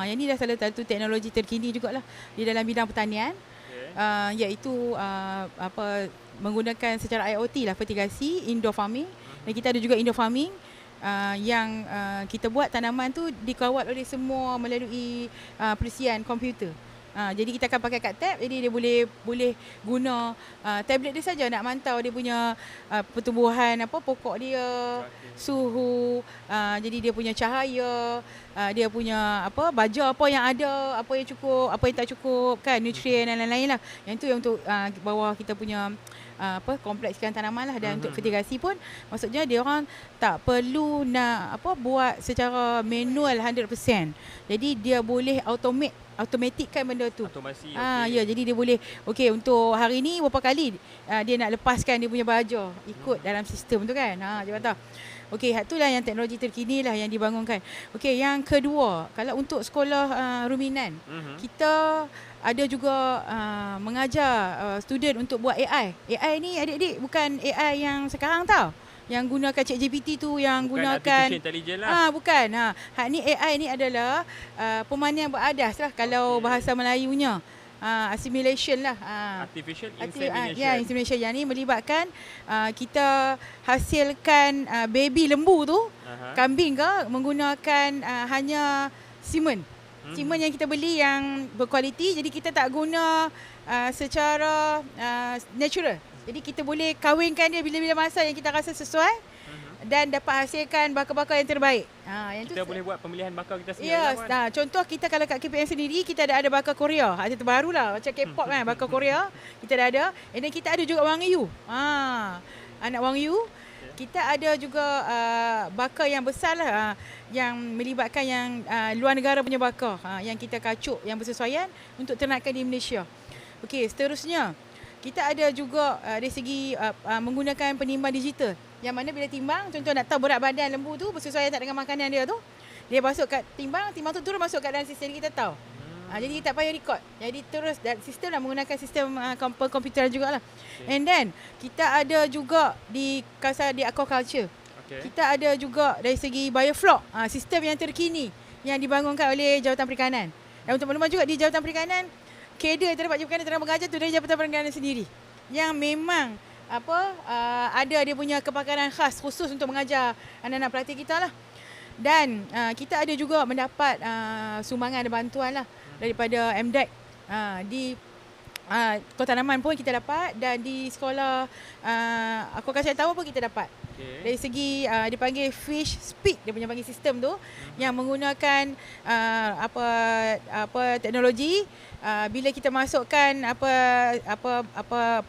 Yang ni dah salah satu teknologi terkini jugalah di dalam bidang pertanian. Iaitu menggunakan secara IoT lah, fertigasi, indoor farming. Dan kita ada juga indoor farming yang kita buat tanaman tu dikawal oleh semua melalui perisian komputer. Jadi kita akan pakai kad tab, jadi dia boleh guna tablet dia saja nak mantau dia punya pertumbuhan pokok dia, suhu, jadi dia punya cahaya, dia punya baja apa yang ada, apa yang cukup, apa yang tak cukup kan, nutrien dan lain-lain lah. Yang tu yang untuk bawah kita punya komplekskan tanaman lah. Dan untuk fertigasi pun maksudnya dia orang tak perlu nak buat secara manual 100%. Jadi dia boleh automatikkan benda tu. Automasi. Ya, jadi dia boleh untuk hari ni berapa kali dia nak lepaskan dia punya baja ikut dalam sistem tu kan. Dia kata itulah yang teknologi terkini lah yang dibangunkan. Yang kedua, kalau untuk sekolah ruminan, kita ada juga mengajar student untuk buat AI. AI ni adik-adik bukan AI yang sekarang tau. Yang gunakan ChatGPT tu, yang bukan gunakan artificial intelligence lah. Bukan. Hak ni AI ni adalah pemandian beradas lah kalau bahasa Melayunya. Assimilation lah. Artificial insemination. Ya, insemination. Yang ni melibatkan kita hasilkan baby lembu tu, kambing ke, menggunakan hanya semen. Semen yang kita beli yang berkualiti, jadi kita tak guna secara natural. Jadi kita boleh kahwinkan dia bila-bila masa yang kita rasa sesuai dan dapat hasilkan bakar-bakar yang terbaik. Yang kita boleh buat pemilihan bakar kita sendiri. Yes. Contoh kita kalau kat KPM sendiri, kita ada bakar Korea. Ada terbaru lah, macam K-pop kan, bakar Korea. Kita dah ada. Dan kita ada juga Wangyu. Anak Wangyu. Kita ada juga bakar yang besar lah, yang melibatkan yang luar negara punya bakar, yang kita kacuk, yang bersesuaian untuk ternakan di Malaysia. Seterusnya, kita ada juga dari segi menggunakan penimbang digital. Yang mana bila timbang, contoh nak tahu berat badan lembu tu bersesuaian tak dengan makanan dia tu, dia masuk kat timbang tu turun masuk kat dalam sistem kita tahu. Jadi kita tak payah record. Jadi terus sistem lah, menggunakan sistem komputer jugalah. And then kita ada juga di aquaculture. Kita ada juga dari segi biofloc, sistem yang terkini yang dibangunkan oleh Jabatan Perikanan. Dan untuk makluman juga di Jabatan Perikanan, kader yang terdapat Jabatan Perikanan telah mengajar tu dari Jabatan Perikanan sendiri. Yang memang ada dia punya kepakaran khas khusus untuk mengajar anak-anak pelatih kita lah. Dan kita ada juga mendapat sumbangan dan bantuan lah daripada MDEC di tanaman pun kita dapat, dan di sekolah aku akan cari tahu pun kita dapat. Dari segi dipanggil fish speak, dia punya panggil sistem tu yang menggunakan teknologi. Bila kita masukkan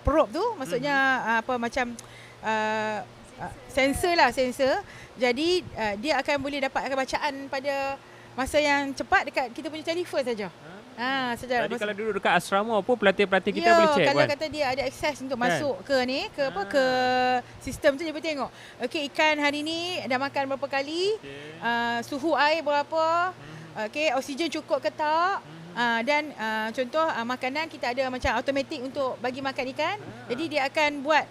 probe tu, maksudnya macam sensor. Jadi dia akan boleh dapatkan bacaan pada masa yang cepat dekat kita punya telefon saja. Jadi kalau duduk dekat asrama pun pelatih-pelatih kita boleh check kalau kan? kata dia ada akses untuk masuk ke ke sistem tu, dia boleh tengok. Okey, ikan hari ni dah makan berapa kali, suhu air berapa, okey, oksigen cukup ke tak. Dan contoh makanan kita ada macam automatik untuk bagi makan ikan. Jadi dia akan buat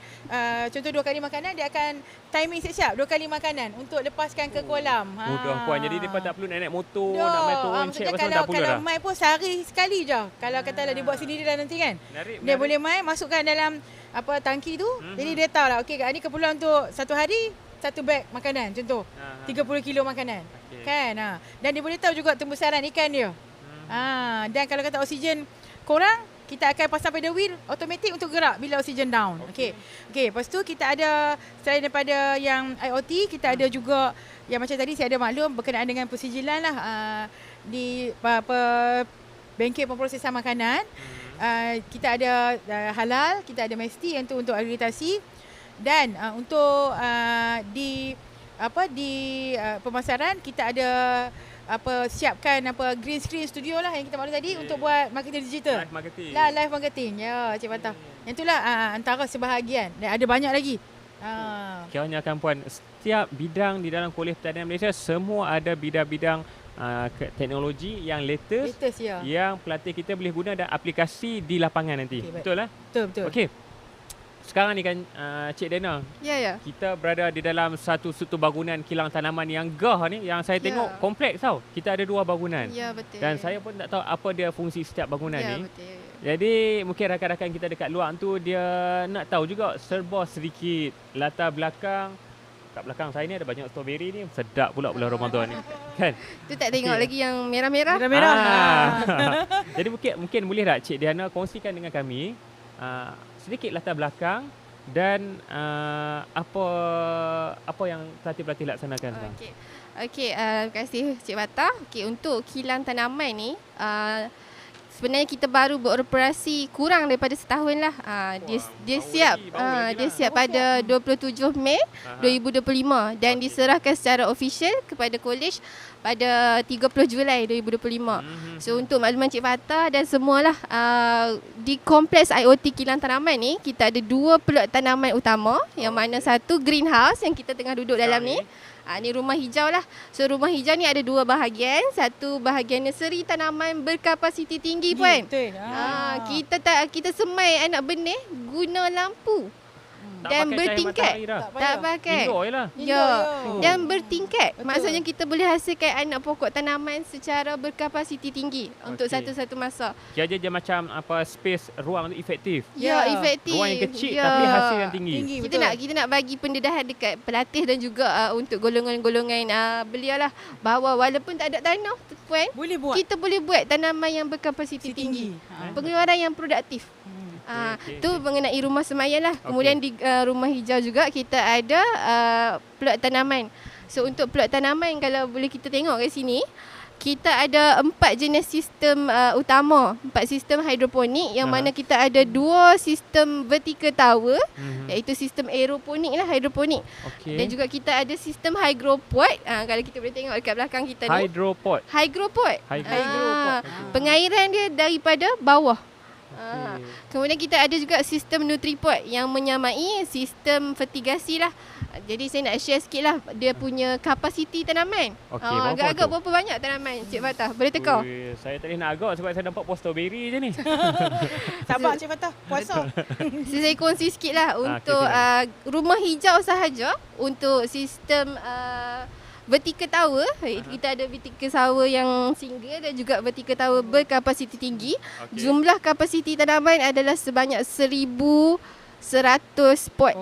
contoh 2 kali makanan, dia akan timing siap-siap 2 kali makanan untuk lepaskan ke kolam. Mudah puan. Jadi dia tak perlu naik motor, nak main turun check pasal tak perlu dah. Kalau main pun sehari sekali je. Kalau katalah dia buat sendiri dah nanti kan. Dia boleh main, masukkan dalam tangki tu. Jadi dia tahu lah, okey, ni keperluan untuk satu hari 1 beg makanan contoh. 30 kilo makanan. Kan? Dan dia boleh tahu juga tembusaran ikan dia. Dan kalau kata oksigen kurang, kita akan pasang pedal wheel automatik untuk gerak bila oksigen down. Okey. Lepas tu kita ada, selain daripada yang IoT, kita ada juga yang macam tadi saya ada maklum berkenaan dengan persijilan lah di bengkel pemprosesan makanan. Kita ada halal, kita ada mesti untuk akreditasi, dan untuk di pemasaran kita ada siapkan green screen studio lah yang kita maklum tadi untuk buat marketing digital. Live marketing. Ya, Cik Fatah. Yang itulah antara sebahagian, dan ada banyak lagi. Kiranya kan puan, setiap bidang di dalam Kolej Pertanian Malaysia semua ada bidang-bidang teknologi yang latest yang pelatih kita boleh guna dan aplikasi di lapangan nanti. Betul lah? Betul. Okey. Sekarang ni kan Cik Dana, kita berada di dalam satu bangunan kilang tanaman yang gah ni, yang saya tengok kompleks tau. Kita ada 2 bangunan. Ya, betul. Dan saya pun tak tahu apa dia fungsi setiap bangunan ni. Betul. Jadi mungkin rakan-rakan kita dekat luar tu dia nak tahu juga serba sedikit latar belakang. Kat belakang saya ni ada banyak strawberry ni, sedap pula bulan Ramadan ni. Kan? Tu tak tengok lagi yang merah-merah. Jadi mungkin boleh tak Cik Diana kongsikan dengan kami sedikit latar belakang dan apa yang pelatih-pelatih laksanakan sekarang. Okey, terima kasih Cik Fatah. Okey, untuk kilang tanaman ni sebenarnya kita baru beroperasi kurang daripada setahun lah. Dia siap pada 27 Mei 2025 dan diserahkan secara official kepada kolej pada 30 Julai 2025. So untuk makluman Cik Fatah dan semualah, di kompleks IoT kilang tanaman ni kita ada 2 plot tanaman utama, yang mana satu greenhouse yang kita tengah duduk dalam ni. Ni rumah hijau lah. So rumah hijau ni ada 2 bahagian. Satu bahagian nursery tanaman berkapasiti tinggi puan. Kita semai anak benih guna lampu. Dan bertingkat. Tak pakai. Dan bertingkat. Maksudnya kita boleh hasilkan anak pokok tanaman secara berkapasiti tinggi untuk satu-satu masa. Dia macam space ruang tu efektif. Ya, efektif. Ruang yang kecil tapi hasil yang tinggi. Kita nak bagi pendedahan dekat pelatih dan juga untuk golongan-golongan belia lah, bahawa walaupun tak ada tanah puan, kita boleh buat tanaman yang berkapasiti tinggi. Pengeluaran yang produktif. Tu mengenai rumah semayan lah. Kemudian di rumah hijau juga kita ada plot tanaman. So untuk plot tanaman, kalau boleh kita tengok kat sini, kita ada 4 jenis sistem utama. 4 sistem hidroponik, yang mana kita ada 2 sistem vertical tower, iaitu sistem aeroponik lah, hidroponik. Dan juga kita ada sistem hydropod. Kalau kita boleh tengok dekat belakang kita ni. Hydropod. Pengairan dia daripada bawah. Kemudian kita ada juga sistem Nutripod yang menyamai sistem fertigasi lah. Jadi saya nak share sikit lah dia punya kapasiti tanaman. Agak-agak berapa banyak tanaman Cik Fatah? Boleh teka? Saya tak boleh nak agak sebab saya nampak pos strawberry je ni. Sabar Cik Fatah, puasa. Saya kongsi sikit lah untuk rumah hijau sahaja. Untuk sistem vertical tower, kita ada vertical tower yang single dan juga vertical tower berkapasiti tinggi. Jumlah kapasiti tanaman adalah sebanyak 1,100 pot.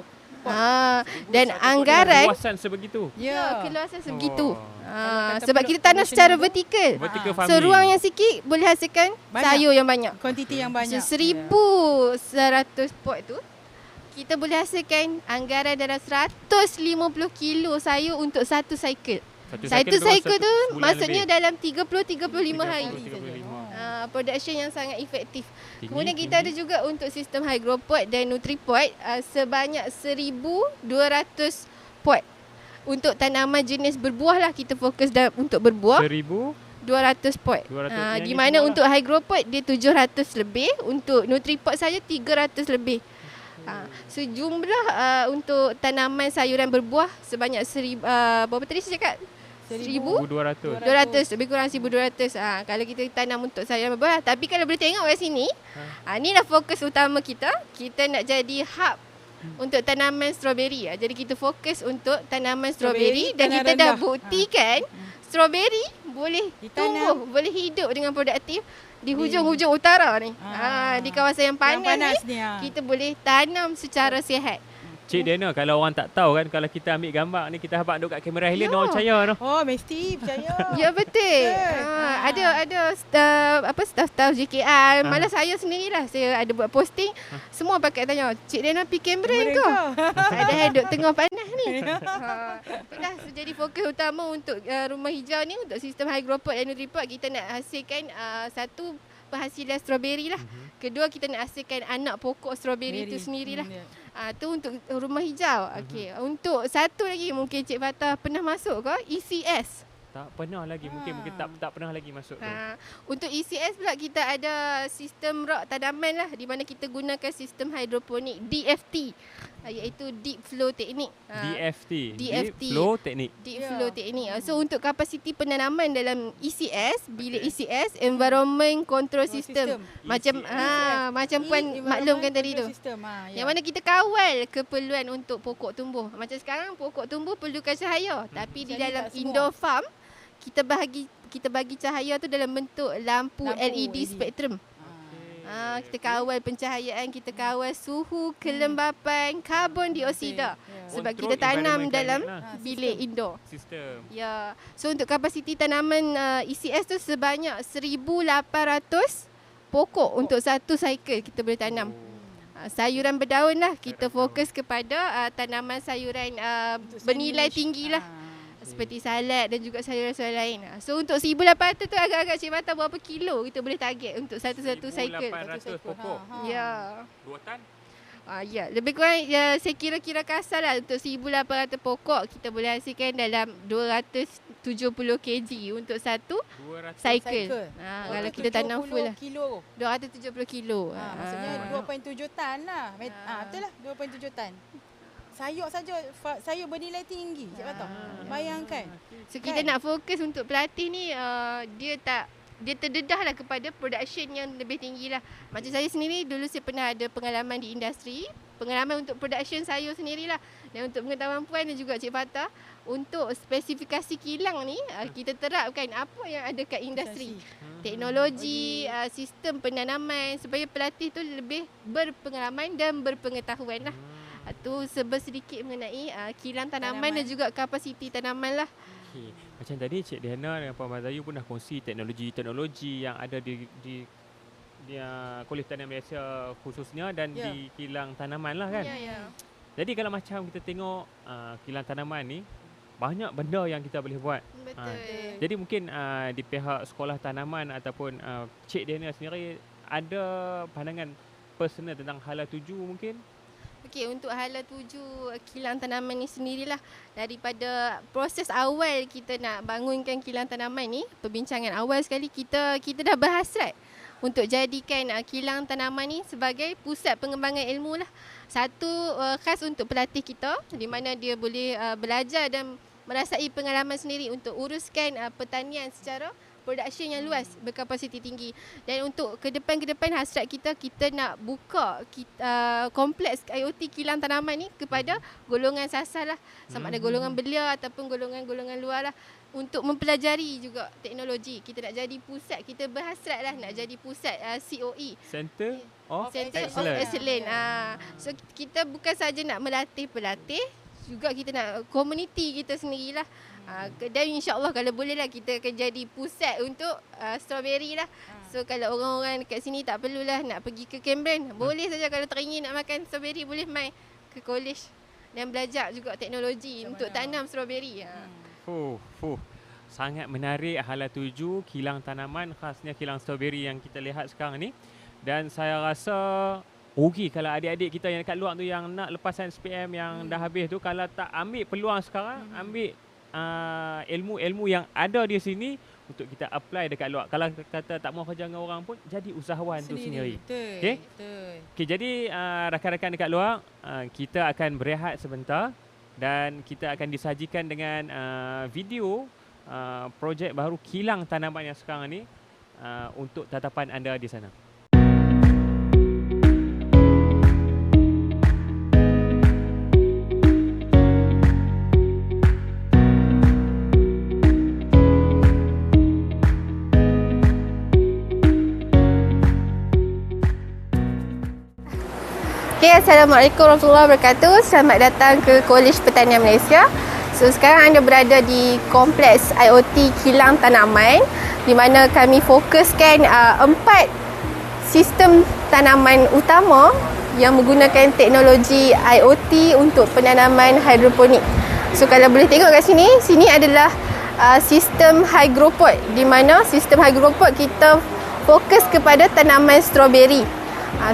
Dan anggaran Keluasan sebegitu. keluasan sebegitu. kata Sebab kita tanam secara vertikal. Vertical So farming. ruang yang sikit boleh hasilkan sayur yang banyak. Kuantiti yang banyak. So 1,100 pot tu kita boleh hasilkan anggaran dalam 150 kilo sayur untuk satu cycle. Satu cycle tu maksudnya dalam 30-35 hari. Production yang sangat efektif. Kemudian kita ada juga untuk sistem hydropod dan nutripod sebanyak 1,200 pot. Untuk tanaman jenis berbuah lah, kita fokus untuk berbuah. 1,200 pot. Di mana untuk hydropod dia 700 lebih, untuk nutripod saja 300 lebih. So jumlah untuk tanaman sayuran berbuah sebanyak berapa tadi saya cakap? 1,200. Lebih kurang 1,200. Kalau kita tanam untuk sayuran berbuah. Tapi kalau boleh tengok kat sini, ni dah fokus utama kita. Kita nak jadi hub untuk tanaman strawberry. Jadi kita fokus untuk tanaman strawberry dan kita dah buktikan strawberry boleh tumbuh, boleh hidup dengan produktif di hujung-hujung utara ni. Di kawasan yang panas ni, kita boleh tanam secara sihat. Cik Diana, kalau orang tak tahu kan, kalau kita ambil gambar ni, kita habaq duk kat kamera Helen, orang percaya no. Oh, mesti percaya. Ya betul. Ada staff JKR, malah saya sendirilah, saya ada buat posting, semua pakai tanya, Cik Diana pergi kamera ke? Ada duk tengah panas ni. Itulah jadi fokus utama untuk rumah hijau ni, untuk sistem hydropod dan nutripod. Kita nak hasilkan satu penghasilan strawberry lah. Kedua, kita nak hasilkan anak pokok strawberry itu sendirilah. Tu untuk rumah hijau. Okey. Untuk satu lagi, mungkin Cik Fatah pernah masuk ke ECS? Tak pernah lagi. Mungkin tak pernah lagi masuk tu. Untuk ECS pula kita ada sistem rock tanaman lah, di mana kita gunakan sistem hidroponik DFT, iaitu Deep Flow Technique. DFT. Deep Flow Technique. Deep Flow Technique. So untuk kapasiti penanaman dalam ECS, bilik ECS, Environment Control System. Macam Puan maklumkan tadi tu. Yang mana kita kawal keperluan untuk pokok tumbuh. Macam sekarang pokok tumbuh perlukan cahaya, tapi di dalam indoor farm kita bagi cahaya tu dalam bentuk lampu LED spektrum. Kita kawal pencahayaan, kita kawal suhu, kelembapan, karbon dioksida. Sebab kita tanam dalam bilik indoor. Sistem. Ya. So untuk kapasiti tanaman ECS tu sebanyak 1,800 pokok untuk satu cycle kita boleh tanam. Sayuran berdaun lah, kita fokus kepada tanaman sayuran bernilai tinggi lah. Seperti salad dan juga sayuran-sayuran lain. So untuk 1,800 tu agak-agak Cik Fatah berapa kilo kita boleh target untuk satu-satu cycle? 1,800 pokok. Ya. 2 tan? Ya, lebih kurang saya kira-kira kasar lah, untuk 1,800 pokok kita boleh hasilkan dalam 270 kg untuk satu cycle. Kalau kita tanam full lah. 270 kilo. Maksudnya 2.7 tan lah. Betul lah, 2.7 tan. Sayur saja, sayur bernilai tinggi. Cik Fatah, bayangkan. So kita nak fokus untuk pelatih ni, dia terdedah lah kepada production yang lebih tinggi lah. Macam saya sendiri, dulu saya pernah ada pengalaman di industri, pengalaman untuk production sayur sendirilah. Dan untuk pengetahuan Puan dan juga Cik Fatah, untuk spesifikasi kilang ni, kita terapkan apa yang ada kat industri. Teknologi, sistem penanaman, supaya pelatih tu lebih berpengalaman dan berpengetahuan lah. Itu sedikit mengenai kilang tanaman dan juga kapasiti tanaman lah. Okay. Macam tadi Cik Diana dan Puan Mazayu pun dah kongsi teknologi yang ada di Kolej Pertanian Malaysia khususnya dan di kilang tanaman lah kan. Jadi kalau macam kita tengok kilang tanaman ni, banyak benda yang kita boleh buat. Jadi mungkin di pihak sekolah tanaman ataupun Cik Diana sendiri ada pandangan personal tentang hala tuju mungkin? Okey, untuk hala tuju kilang tanaman ni sendirilah, daripada proses awal kita nak bangunkan kilang tanaman ni, perbincangan awal sekali kita dah berhasrat untuk jadikan kilang tanaman ni sebagai pusat pengembangan ilmu lah. Satu khas untuk pelatih kita, di mana dia boleh belajar dan merasai pengalaman sendiri untuk uruskan pertanian secara production yang luas, berkapasiti tinggi. Dan untuk ke depan hasrat kita nak buka kompleks IoT kilang tanaman ni kepada golongan sasar lah, sama ada golongan belia ataupun golongan-golongan luar lah, untuk mempelajari juga teknologi. Kita nak jadi pusat, kita berhasrat lah nak jadi pusat COE, Center of Excellence. So kita bukan saja nak melatih pelatih, juga kita nak komuniti kita sendirilah. Dan insyaAllah kalau boleh lah kita akan jadi pusat untuk strawberry lah. So kalau orang-orang dekat sini tak perlulah nak pergi ke Cambridge, boleh saja kalau teringin nak makan strawberry boleh mai ke college dan belajar juga teknologi untuk tanam strawberry. Sangat menarik hala tuju kilang tanaman, khasnya kilang strawberry yang kita lihat sekarang ni. Dan saya rasa rugi kalau adik-adik kita yang dekat luar tu yang nak lepasan SPM yang dah habis tu, kalau tak ambil peluang sekarang, ambil ilmu-ilmu yang ada di sini untuk kita apply dekat luar. Kalau kata tak mau kerja dengan orang pun, jadi usahawan tu sendiri. Okey, jadi rakan-rakan dekat luar, kita akan berehat sebentar dan kita akan disajikan dengan video projek baru kilang tanaman yang sekarang ni untuk tatapan anda di sana. Assalamualaikum warahmatullahi wabarakatuh. Selamat datang ke Kolej Pertanian Malaysia. So sekarang anda berada di kompleks IoT kilang tanaman, di mana kami fokuskan 4 sistem tanaman utama yang menggunakan teknologi IoT untuk penanaman hidroponik. So kalau boleh tengok kat sini adalah sistem hydropod, di mana sistem hydropod kita fokus kepada tanaman strawberry.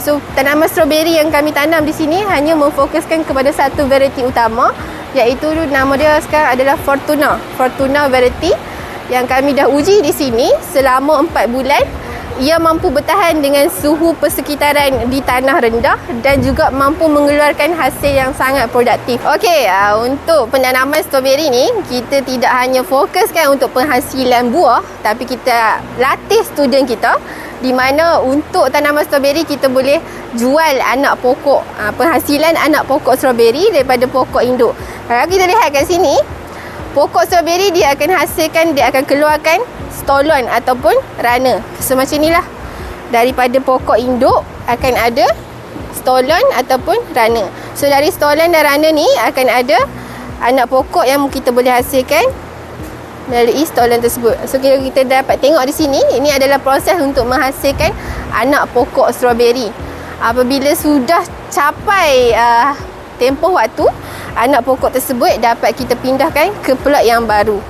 So tanaman strawberry yang kami tanam di sini hanya memfokuskan kepada satu variety utama, iaitu nama dia sekarang adalah Fortuna variety, yang kami dah uji di sini selama 4 bulan. Ia mampu bertahan dengan suhu persekitaran di tanah rendah dan juga mampu mengeluarkan hasil yang sangat produktif. Okey, untuk penanaman strawberry ni kita tidak hanya fokuskan untuk penghasilan buah, tapi kita latih student kita, di mana untuk tanaman strawberry kita boleh jual anak pokok, penghasilan anak pokok strawberry daripada pokok induk. Kalau kita lihat kat sini, pokok strawberry dia akan keluarkan stolon ataupun rana. So macam inilah, daripada pokok induk akan ada stolon ataupun rana. So dari stolon dan rana ni akan ada anak pokok yang kita boleh hasilkan melalui stolon tersebut. So kita dapat tengok di sini, ini adalah proses untuk menghasilkan anak pokok strawberry. Apabila sudah capai tempoh waktu, anak pokok tersebut dapat kita pindahkan ke plot yang baru.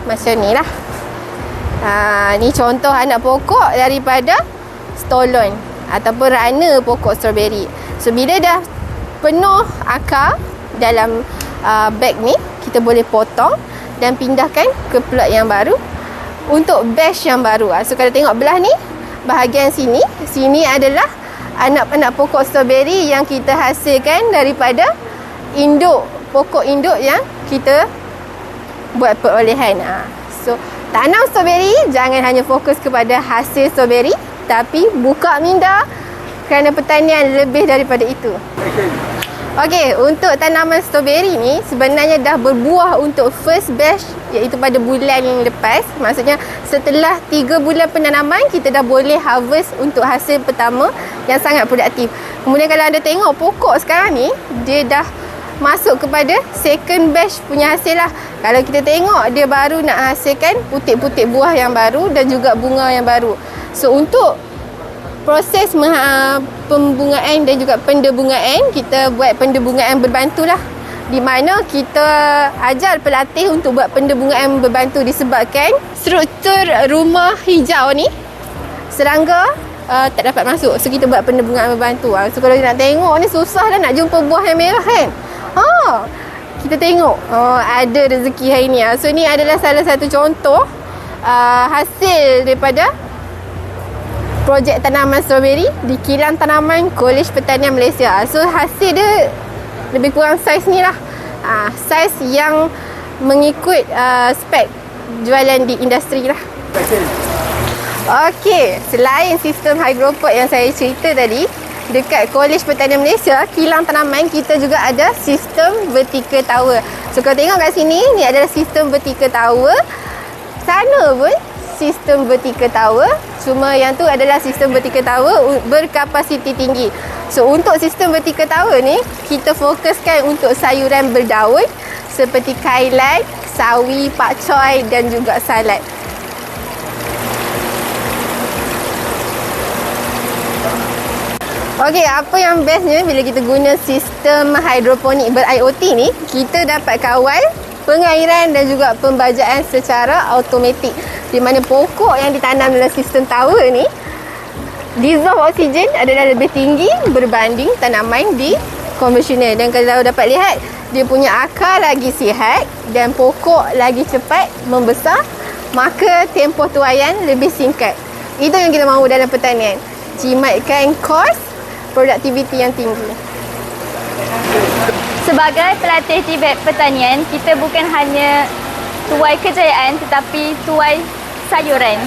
Macam ni lah. Ni contoh anak pokok daripada stolon ataupun rana pokok strawberry. So bila dah penuh akar dalam bag ni, kita boleh potong dan pindahkan ke plot yang baru untuk batch yang baru. So kalau tengok belah ni, bahagian sini adalah anak-anak pokok strawberry yang kita hasilkan daripada pokok induk yang kita buat perolehan. So tanam strawberry jangan hanya fokus kepada hasil strawberry, tapi buka minda kerana pertanian lebih daripada itu. Okey, untuk tanaman strawberry ni sebenarnya dah berbuah untuk first batch, iaitu pada bulan yang lepas. Maksudnya setelah 3 bulan penanaman, kita dah boleh harvest untuk hasil pertama yang sangat produktif. Kemudian kalau anda tengok pokok sekarang ni, dia dah masuk kepada second batch punya hasil lah. Kalau kita tengok, dia baru nak hasilkan putik-putik buah yang baru dan juga bunga yang baru. So untuk proses pembungaan dan juga pendebungaan, kita buat pendebungaan berbantu lah, di mana kita ajar pelatih untuk buat pendebungaan berbantu disebabkan struktur rumah hijau ni serangga tak dapat masuk. So kita buat pendebungaan berbantu. So kalau nak tengok ni susah lah nak jumpa buah yang merah kan. Kita tengok ada rezeki hari ni. So ni adalah salah satu contoh hasil daripada projek tanaman strawberry di kilang tanaman Kolej Pertanian Malaysia. So hasil dia lebih kurang saiz ni lah, saiz yang mengikut spek jualan di industri lah. Okey, selain sistem hydroponic yang saya cerita tadi, dekat Kolej Pertanian Malaysia, kilang tanaman kita juga ada sistem vertical tower. So kalau tengok kat sini, ni adalah sistem vertical tower. Sana pun sistem vertical tower. Cuma yang tu adalah sistem vertical tower berkapasiti tinggi. So untuk sistem vertical tower ni, kita fokuskan untuk sayuran berdaun seperti kailan, sawi, pakcoy dan juga salad. Okey, apa yang bestnya bila kita guna sistem hidroponik ber-IoT ni, kita dapat kawal pengairan dan juga pembajaan secara automatik. Di mana pokok yang ditanam dalam sistem tower ni, dissolve oksigen adalah lebih tinggi berbanding tanaman di konvensional. Dan kalau dapat lihat, dia punya akar lagi sihat dan pokok lagi cepat membesar, maka tempoh tuaian lebih singkat. Itu yang kita mahu dalam pertanian. Jimatkan kos produktiviti yang tinggi. Sebagai pelatih TVET pertanian, kita bukan hanya tuai kejayaan tetapi tuai sayuran.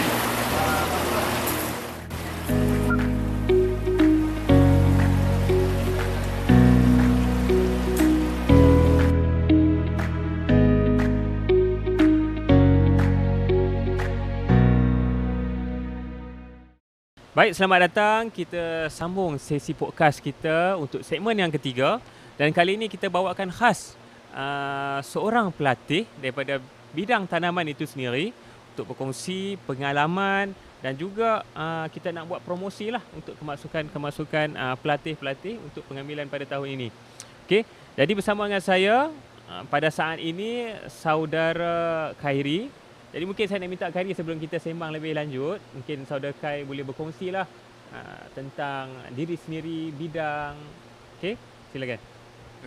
Baik, selamat datang. Kita sambung sesi podcast kita untuk segmen yang ketiga. Dan kali ini kita bawakan khas seorang pelatih daripada bidang tanaman itu sendiri untuk berkongsi pengalaman dan juga kita nak buat promosi lah untuk kemasukan pelatih-pelatih untuk pengambilan pada tahun ini. Okey, jadi bersama dengan saya pada saat ini saudara Khairi. Jadi mungkin saya nak minta Khairi sebelum kita sembang lebih lanjut, mungkin saudara Kai boleh berkongsi lah tentang diri sendiri, bidang. Okey, silakan.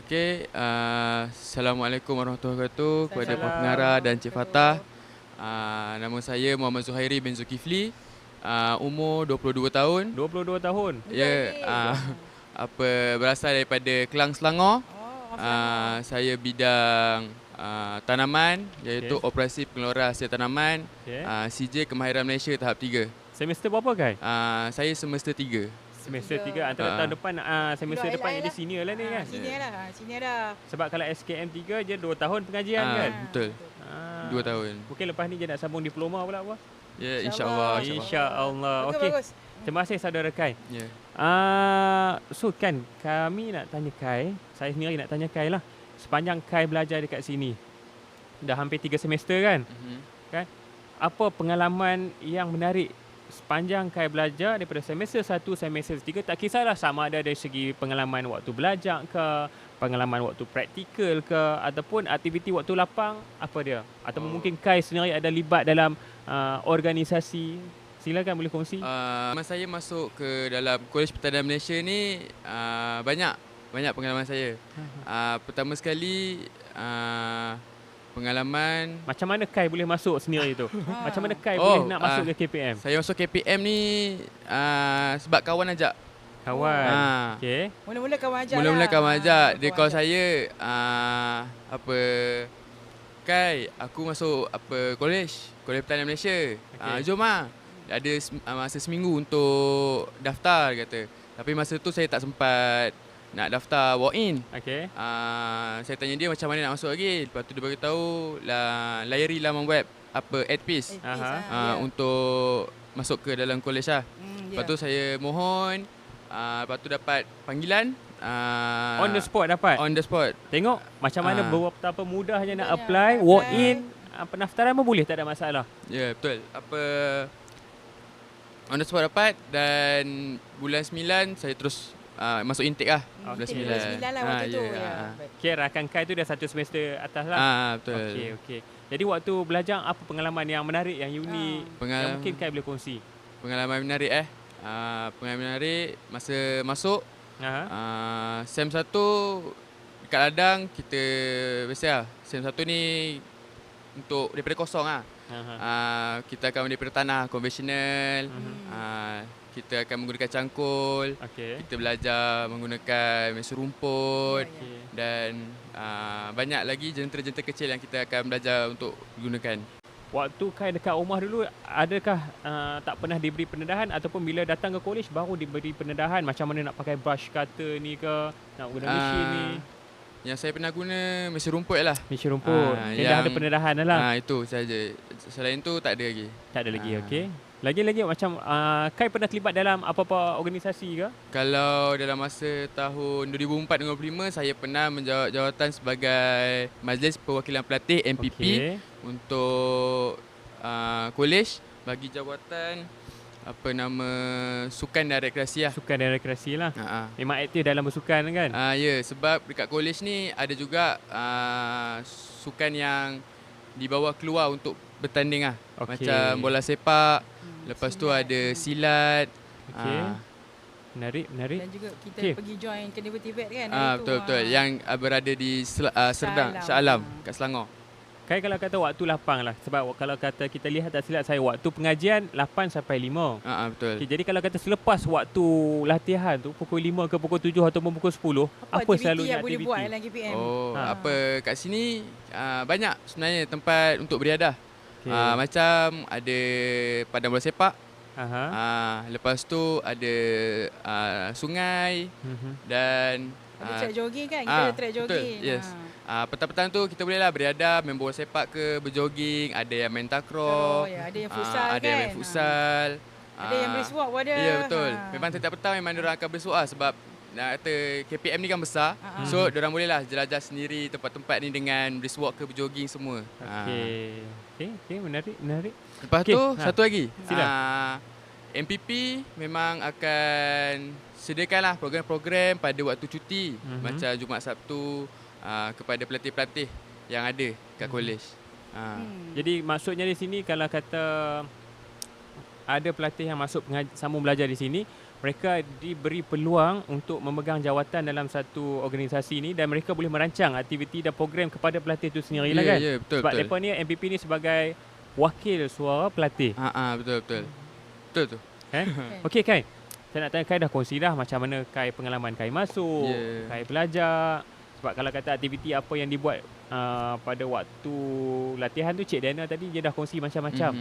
Okey, Assalamualaikum warahmatullahi wabarakatuh kepada Puan Pengarah dan Cik Fatah. Nama saya Muhammad Zuhairi bin Zulkifli. Umur 22 tahun. 22 tahun. Ya, berasal daripada Kelang, Selangor. Saya bidang tanaman, iaitu operasi pengeluaran hasil tanaman, CJ Kemahiran Malaysia tahap 3. Semester berapa Kai? Saya semester 3. Semester 3, antara tahun depan semester depan jadi senior lah ni kan? Senior dah. Sebab kalau SKM 3 je 2 tahun pengajian kan? Betul. 2 tahun. Mungkin lepas ni je nak sambung diploma pula apa? Ya, insya-Allah. Insya-Allah. Okey. Terima kasih saudara Kai. Ya. So kan kami nak tanya Kai, saya sendiri nak tanya Kai lah. Sepanjang Kai belajar dekat sini, dah hampir 3 semester kan? Kan? Apa pengalaman yang menarik sepanjang Kai belajar daripada semester 1, semester 3, tak kisahlah sama ada dari segi pengalaman waktu belajar ke, pengalaman waktu praktikal ke, ataupun aktiviti waktu lapang, apa dia? Atau mungkin Kai sendiri ada libat dalam organisasi. Silakan boleh kongsi. Masa saya masuk ke dalam Kolej Pertanian Malaysia ni, banyak pengalaman saya. Pertama sekali pengalaman macam mana Kai boleh masuk sendiri tu? Macam mana Kai boleh nak masuk ke KPM? Saya masuk KPM ni sebab kawan ajak. Kawan. Okey. Mula-mula kawan ajak. Mula-mula kawan ajak. Dia call saya Kai, aku masuk Kolej Pertanian Malaysia. Jom ah. Ada masa seminggu untuk daftar kata. Tapi masa tu saya tak sempat nak daftar walk-in. Okey. Saya tanya dia macam mana nak masuk lagi. Lepas tu dia beritahu layari laman web Edpiece untuk masuk ke dalam kolej lah. Lepas tu saya mohon, lepas tu dapat panggilan. On the spot dapat? On the spot. Tengok macam mana betapa mudahnya nak apply, walk-in, pendaftaran pun boleh, tak ada masalah. Ya, betul. On the spot dapat dan bulan 9 saya terus masuk intake lah. Bulan 9. Bulan 9 lah waktu tu. Okay, rakan Kai tu dah 1 semester atas lah. Betul. Okey. Jadi waktu belajar apa pengalaman yang menarik, yang unik, yang mungkin Kai boleh kongsi? Pengalaman menarik pengalaman menarik masa masuk SEM 1 dekat ladang kita biasa lah. SEM 1 ni untuk daripada kosong lah. Kita akan daripada tanah konvensional. Kita akan menggunakan cangkul. Kita belajar menggunakan mesin rumput. Dan banyak lagi jentera-jentera kecil yang kita akan belajar untuk gunakan. waktu Kai dekat rumah dulu, adakah tak pernah diberi pendedahan ataupun bila datang ke college baru diberi pendedahan macam mana nak pakai brush cutter ni ke, nak guna mesin ni? Yang saya pernah guna mesin rumput lah. Mesin rumput. Yang dah ada pendedahan dah lah. Itu saja. Selain tu tak ada lagi. Tak ada lagi, okey. Lagi-lagi macam Kai pernah terlibat dalam apa-apa organisasi ke? Kalau dalam masa tahun 2004-2005 saya pernah menjawat jawatan sebagai Majlis Perwakilan Pelatih MPP untuk college bagi jawatan sukan dan rekreasi lah. Sukan dan rekreasi lah. Memang aktif dalam bersukan kan? Ya, sebab dekat college ni ada juga sukan yang dibawa keluar untuk bertanding lah. Macam bola sepak, lepas tu ada silat. Menarik. Dan juga kita pergi join Carnival Tibet kan? Betul. Yang berada di Serdang, Shah Alam kat Selangor. Kai kalau kata waktu lapang lah. Sebab kalau kata kita lihat tak silap saya, waktu pengajian 8 sampai 5. Betul. Jadi kalau kata selepas waktu latihan tu pukul 5 ke pukul 7 ataupun pukul 10, apa selalunya aktiviti yang boleh buat dalam KPM? Kat sini banyak sebenarnya tempat untuk beriadah. Macam ada padang bola sepak. Lepas tu ada sungai dan ada track jogging kan? Kita ada track jogging. Betul, yes. Petang-petang tu kita bolehlah beriadah, main bola sepak ke, berjoging, ada yang main takraw, ada yang futsal ada yang main futsal. Ada yang brisk walk pun ada. Ya, betul. Memang setiap petang memang diorang akan brisk walk lah, sebab nak kata KPM ni kan besar. So diorang bolehlah jelajah sendiri tempat-tempat ni dengan brisk walk ke, berjoging semua. Okey, menarik. Lepas tu satu lagi. Sila. MPP memang akan sediakanlah program-program pada waktu cuti, macam Jumaat Sabtu kepada pelatih-pelatih yang ada kat college. Jadi maksudnya di sini kalau kata ada pelatih yang masuk sambung belajar di sini, mereka diberi peluang untuk memegang jawatan dalam satu organisasi ni dan mereka boleh merancang aktiviti dan program kepada pelatih itu sendiri lah kan? Betul. Sebab mereka ni MPP ni sebagai wakil suara pelatih. Betul tu. Okey Kai, saya nak tanya Kai dah kongsi dah macam mana Kai pengalaman Kai masuk, Kai belajar. Sebab kalau kata aktiviti apa yang dibuat pada waktu latihan tu, Cik Diana tadi dia dah kongsi macam-macam.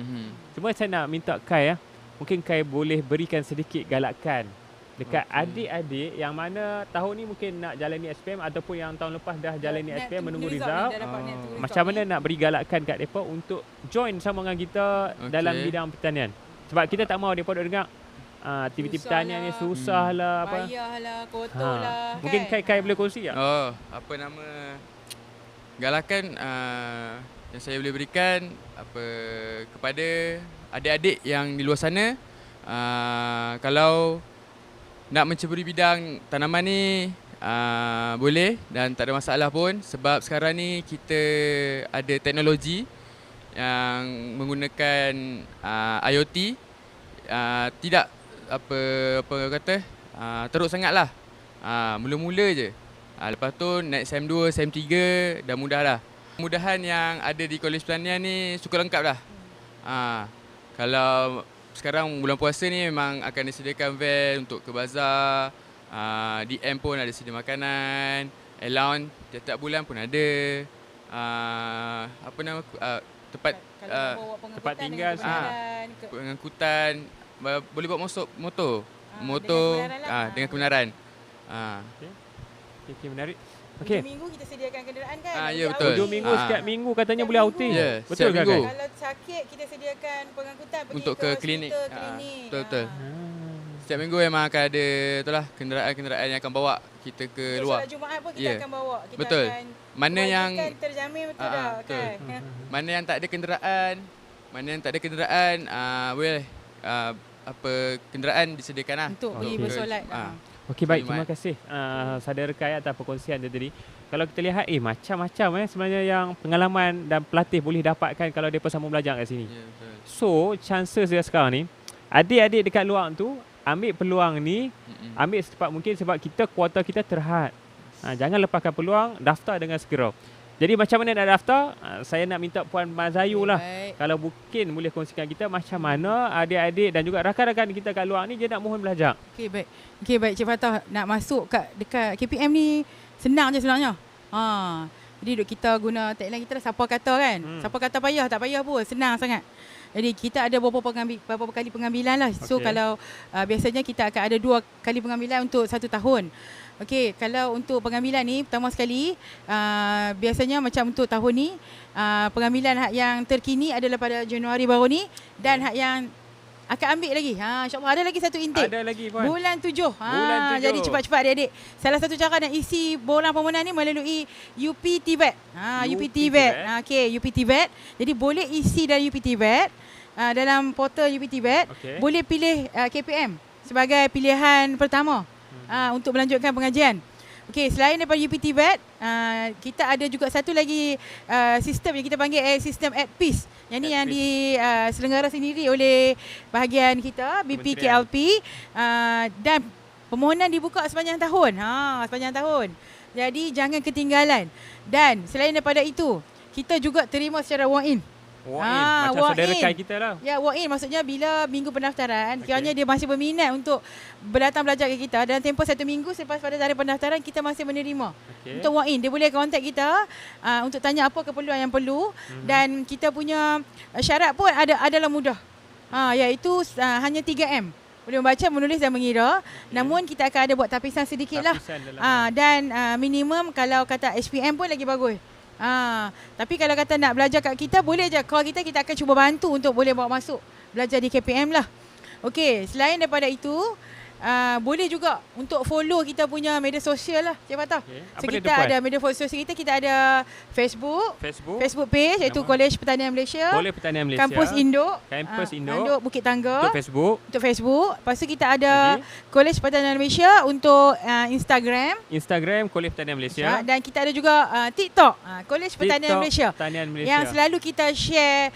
Cuma saya nak minta Kai mungkin Kai boleh berikan sedikit galakan dekat adik-adik yang mana tahun ni mungkin nak jalani SPM ataupun yang tahun lepas dah jalani SPM menunggu result. Macam mana nak beri galakan kat mereka untuk join sama dengan kita dalam bidang pertanian. Sebab kita tak mahu mereka dengar aktiviti pertanian ni susah lah, payah lah, kotor lah. Mungkin Kai boleh kongsi tak? Galakan yang saya boleh berikan kepada adik-adik yang di luar sana, kalau nak menceburi bidang tanaman ni boleh dan tak ada masalah pun, sebab sekarang ni kita ada teknologi yang menggunakan IoT, tidak teruk sangatlah. Mula-mula je. Lepas tu naik SEM 2, SEM 3 dah mudah dah. Kemudahan yang ada di Kolej Pertanian ni cukup lengkap dah. Kalau sekarang bulan puasa ni memang akan disediakan van untuk ke bazar. DM pun ada sedia makanan, allowance tiap-tiap bulan pun ada. Tempat tinggal, pengangkutan, boleh bawa motor dengan kebenaran. Okey, menarik. Hujung minggu kita sediakan kenderaan kan? Ya, betul. Hujung minggu setiap minggu katanya boleh outing. Betul kan? Kalau sakit kita sediakan pengangkutan pergi untuk ke klinik. Betul. Setiap minggu memang akan ada kenderaan-kenderaan yang akan bawa kita ke luar. Solat Jumaat pun kita akan bawa. Kita betul. Akan mana yang terjamin betul dah kan? Mana yang tak ada kenderaan, boleh kenderaan disediakan lah untuk pergi bersolat. Okey, baik, terima kasih saudara Kai atas perkongsian tadi. Kalau kita lihat macam-macam sebenarnya yang pengalaman dan pelatih boleh dapatkan kalau dia sambung belajar kat sini. So, chances dia sekarang ni adik-adik dekat luar tu ambil peluang ni, ambil secepat mungkin sebab kuarter kita terhad. Jangan lepaskan peluang, daftar dengan segera. Jadi macam mana nak daftar? Saya nak minta Puan Mazayu lah. Kalau mungkin boleh kongsikan kita macam mana adik-adik dan juga rakan-rakan kita kat luar ni dia nak mohon belajar. Okey, baik Cik Fatah, nak masuk dekat KPM ni senang je sebenarnya. Jadi duk kita guna tagline kita lah, siapa kata kan. Siapa kata payah, tak payah pun, senang sangat. Jadi kita ada beberapa kali pengambilan lah. So kalau biasanya kita akan ada 2 kali pengambilan untuk 1 tahun. Okey, kalau untuk pengambilan ni pertama sekali biasanya macam untuk tahun ni pengambilan hak yang terkini adalah pada Januari baru ni, dan hak yang akan ambil lagi. InsyaAllah ada lagi satu intake. Ada lagi Puan. Bulan 7. Bulan 7. Jadi cepat-cepat adik-adik. Salah satu cara nak isi borang pemenang ni melalui UPTVET. UPTVET. Okey, UPTVET. Jadi boleh isi dari UPTVET dalam portal UPTVET. Boleh pilih KPM sebagai pilihan pertama untuk melanjutkan pengajian. Okey, selain daripada UPTVET, kita ada juga satu lagi sistem yang kita panggil sistem AdPeace. Yang ni yang diselenggara sendiri oleh bahagian kita BPKLP, dan permohonan dibuka sepanjang tahun. Sepanjang tahun. Jadi jangan ketinggalan. Dan selain daripada itu, kita juga terima secara walk-in. Macam saudara kai kita lah. Ya, walk-in maksudnya bila minggu pendaftaran, kiranya dia masih berminat untuk berdatang belajar ke kita, dalam tempoh 1 minggu selepas pada tarikh pendaftaran kita masih menerima. Untuk walk-in, dia boleh contact kita untuk tanya apa keperluan yang perlu, dan kita punya syarat pun adalah mudah. Iaitu hanya 3M. Boleh membaca, menulis dan mengira. Namun kita akan ada buat tapisan sedikit lah. Dan minimum kalau kata HPM pun lagi bagus. Tapi kalau kata nak belajar kat kita, boleh je call kita, kita akan cuba bantu untuk boleh bawa masuk belajar di KPM lah. Okey, selain daripada itu, boleh juga untuk follow kita punya media sosial lah, Cik Fatah. So kita ada media sosial kita ada Facebook page iaitu Kolej Pertanian Malaysia, Kampus Induk, Induk Bukit Tangga untuk Facebook. Lepas tu kita ada Kolej Pertanian Malaysia untuk Instagram Kolej Pertanian Malaysia, dan kita ada juga TikTok Kolej Pertanian Malaysia, yang selalu kita share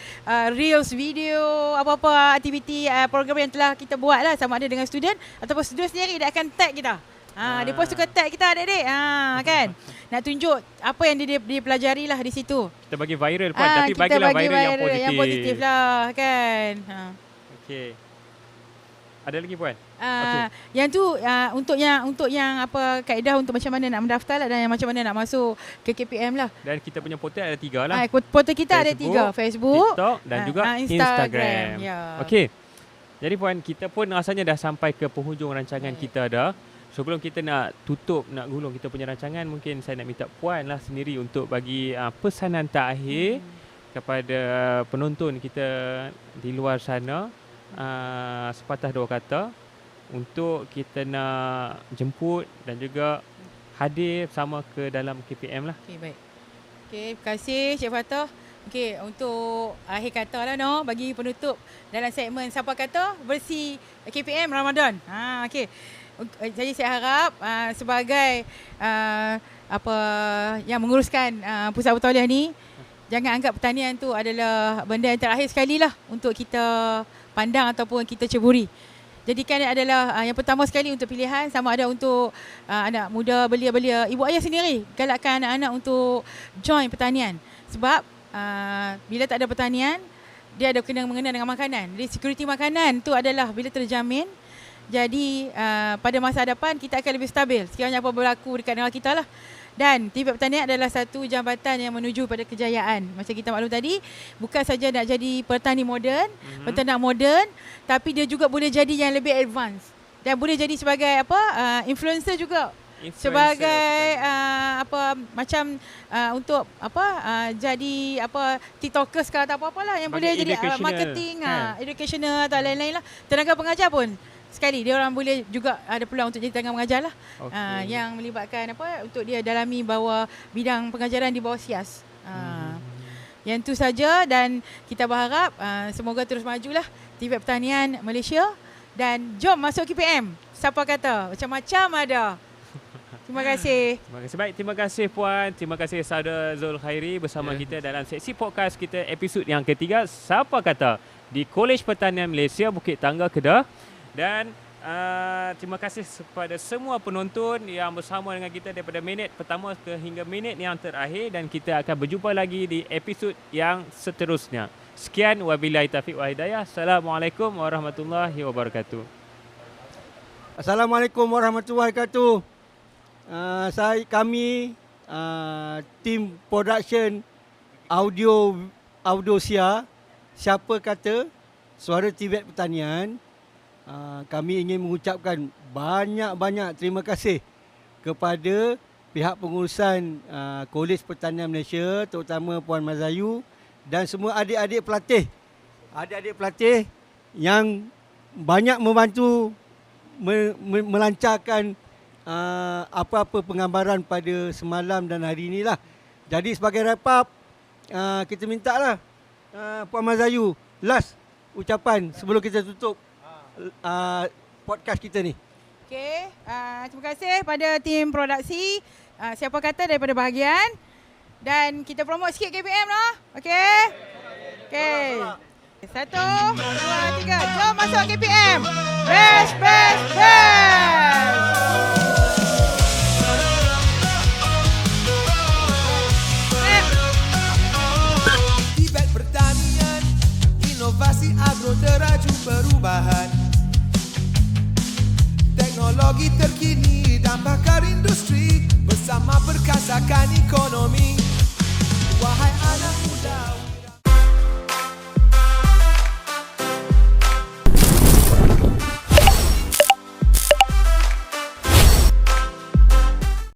reels, video, apa-apa aktiviti program yang telah kita buat lah, sama ada dengan student ataupun student sendiri dia akan tag kita. Dia pun suka tag kita adik-adik. Kan? Nak tunjuk apa yang dia pelajari lah di situ. Kita bagi viral Puan, tapi bagilah viral yang positif lah kan. Okey. Ada lagi Puan? Yang tu untuk yang apa kaedah untuk macam mana nak mendaftar lah, dan yang macam mana nak masuk ke KPM lah. Dan kita punya portal ada 3 lah. Portal kita ada 3, Facebook, TikTok dan juga Instagram. Okey. Jadi Puan, kita pun rasanya dah sampai ke penghujung rancangan kita dah. Sebelum kita nak tutup, nak gulung kita punya rancangan, mungkin saya nak minta Puan lah sendiri untuk bagi pesanan terakhir kepada penonton kita di luar sana, sepatah 2 kata untuk kita nak jemput dan juga hadir sama ke dalam KPM lah. Okey, baik. Okey, terima kasih Cik Fatah. Okey, untuk akhir kata lah bagi penutup dalam segmen Siapa Kata versi KPM Ramadan. Okey. Jadi saya harap sebagai apa yang menguruskan pusat bertauliah ni, jangan anggap pertanian tu adalah benda yang terakhir sekali lah untuk kita pandang ataupun kita ceburi. Jadikan dia adalah yang pertama sekali untuk pilihan, sama ada untuk anak muda, belia-belia, ibu ayah sendiri galakkan anak-anak untuk join pertanian. Sebab bila tak ada pertanian, dia ada kena mengena dengan makanan. Jadi security makanan tu adalah bila terjamin, jadi pada masa hadapan kita akan lebih stabil sekiranya apa berlaku dekat negara kita lah. Dan TVET Pertanian adalah satu jambatan yang menuju pada kejayaan. Macam kita maklum tadi, bukan saja nak jadi petani moden, peternak moden, tapi dia juga boleh jadi yang lebih advance. Dan boleh jadi sebagai influencer juga. Sebagai macam untuk jadi TikTokers ke atau apa-apalah yang boleh jadi marketing, educational atau lain-lain lah. Tenaga pengajar pun sekali dia orang boleh juga ada peluang untuk jadi tenaga pengajar lah. Yang melibatkan untuk dia dalami bahawa bidang pengajaran di bawah SIAS. Yang tu saja, dan kita berharap semoga terus majulah TVET Pertanian Malaysia, dan jom masuk KPM. Siapa kata macam-macam ada. Terima kasih. Terima kasih. Baik, terima kasih Puan. Terima kasih Saudara Zul Khairi bersama kita dalam seksi podcast kita episod yang ketiga, Siapa Kata, di Kolej Pertanian Malaysia Bukit Tangga, Kedah. Dan terima kasih kepada semua penonton yang bersama dengan kita daripada minit pertama ke hingga minit yang terakhir, dan kita akan berjumpa lagi di episod yang seterusnya. Sekian, wabillahi taufiq wal hidayah. Assalamualaikum warahmatullahi wabarakatuh. Assalamualaikum warahmatullahi wabarakatuh. Kami tim production audio siapa kata Suara TVET Pertanian, kami ingin mengucapkan banyak-banyak terima kasih kepada pihak pengurusan Kolej Pertanian Malaysia, terutama Puan Mazayu dan semua adik-adik pelatih yang banyak membantu melancarkan apa-apa penggambaran pada semalam dan hari inilah. Jadi sebagai wrap up, kita minta lah Puan Mazayu last ucapan sebelum kita tutup podcast kita ni. Okey, terima kasih pada tim produksi Siapa Kata daripada bahagian, dan kita promote sikit KPM lah. Okey. Okey. 1, 2, 3. Jom masuk KPM. Best. TVET Pertanian, inovasi agro teraju perubahan. Teknologi terkini dan bakar industri bersama perkasakan ekonomi. Wahai anak muda.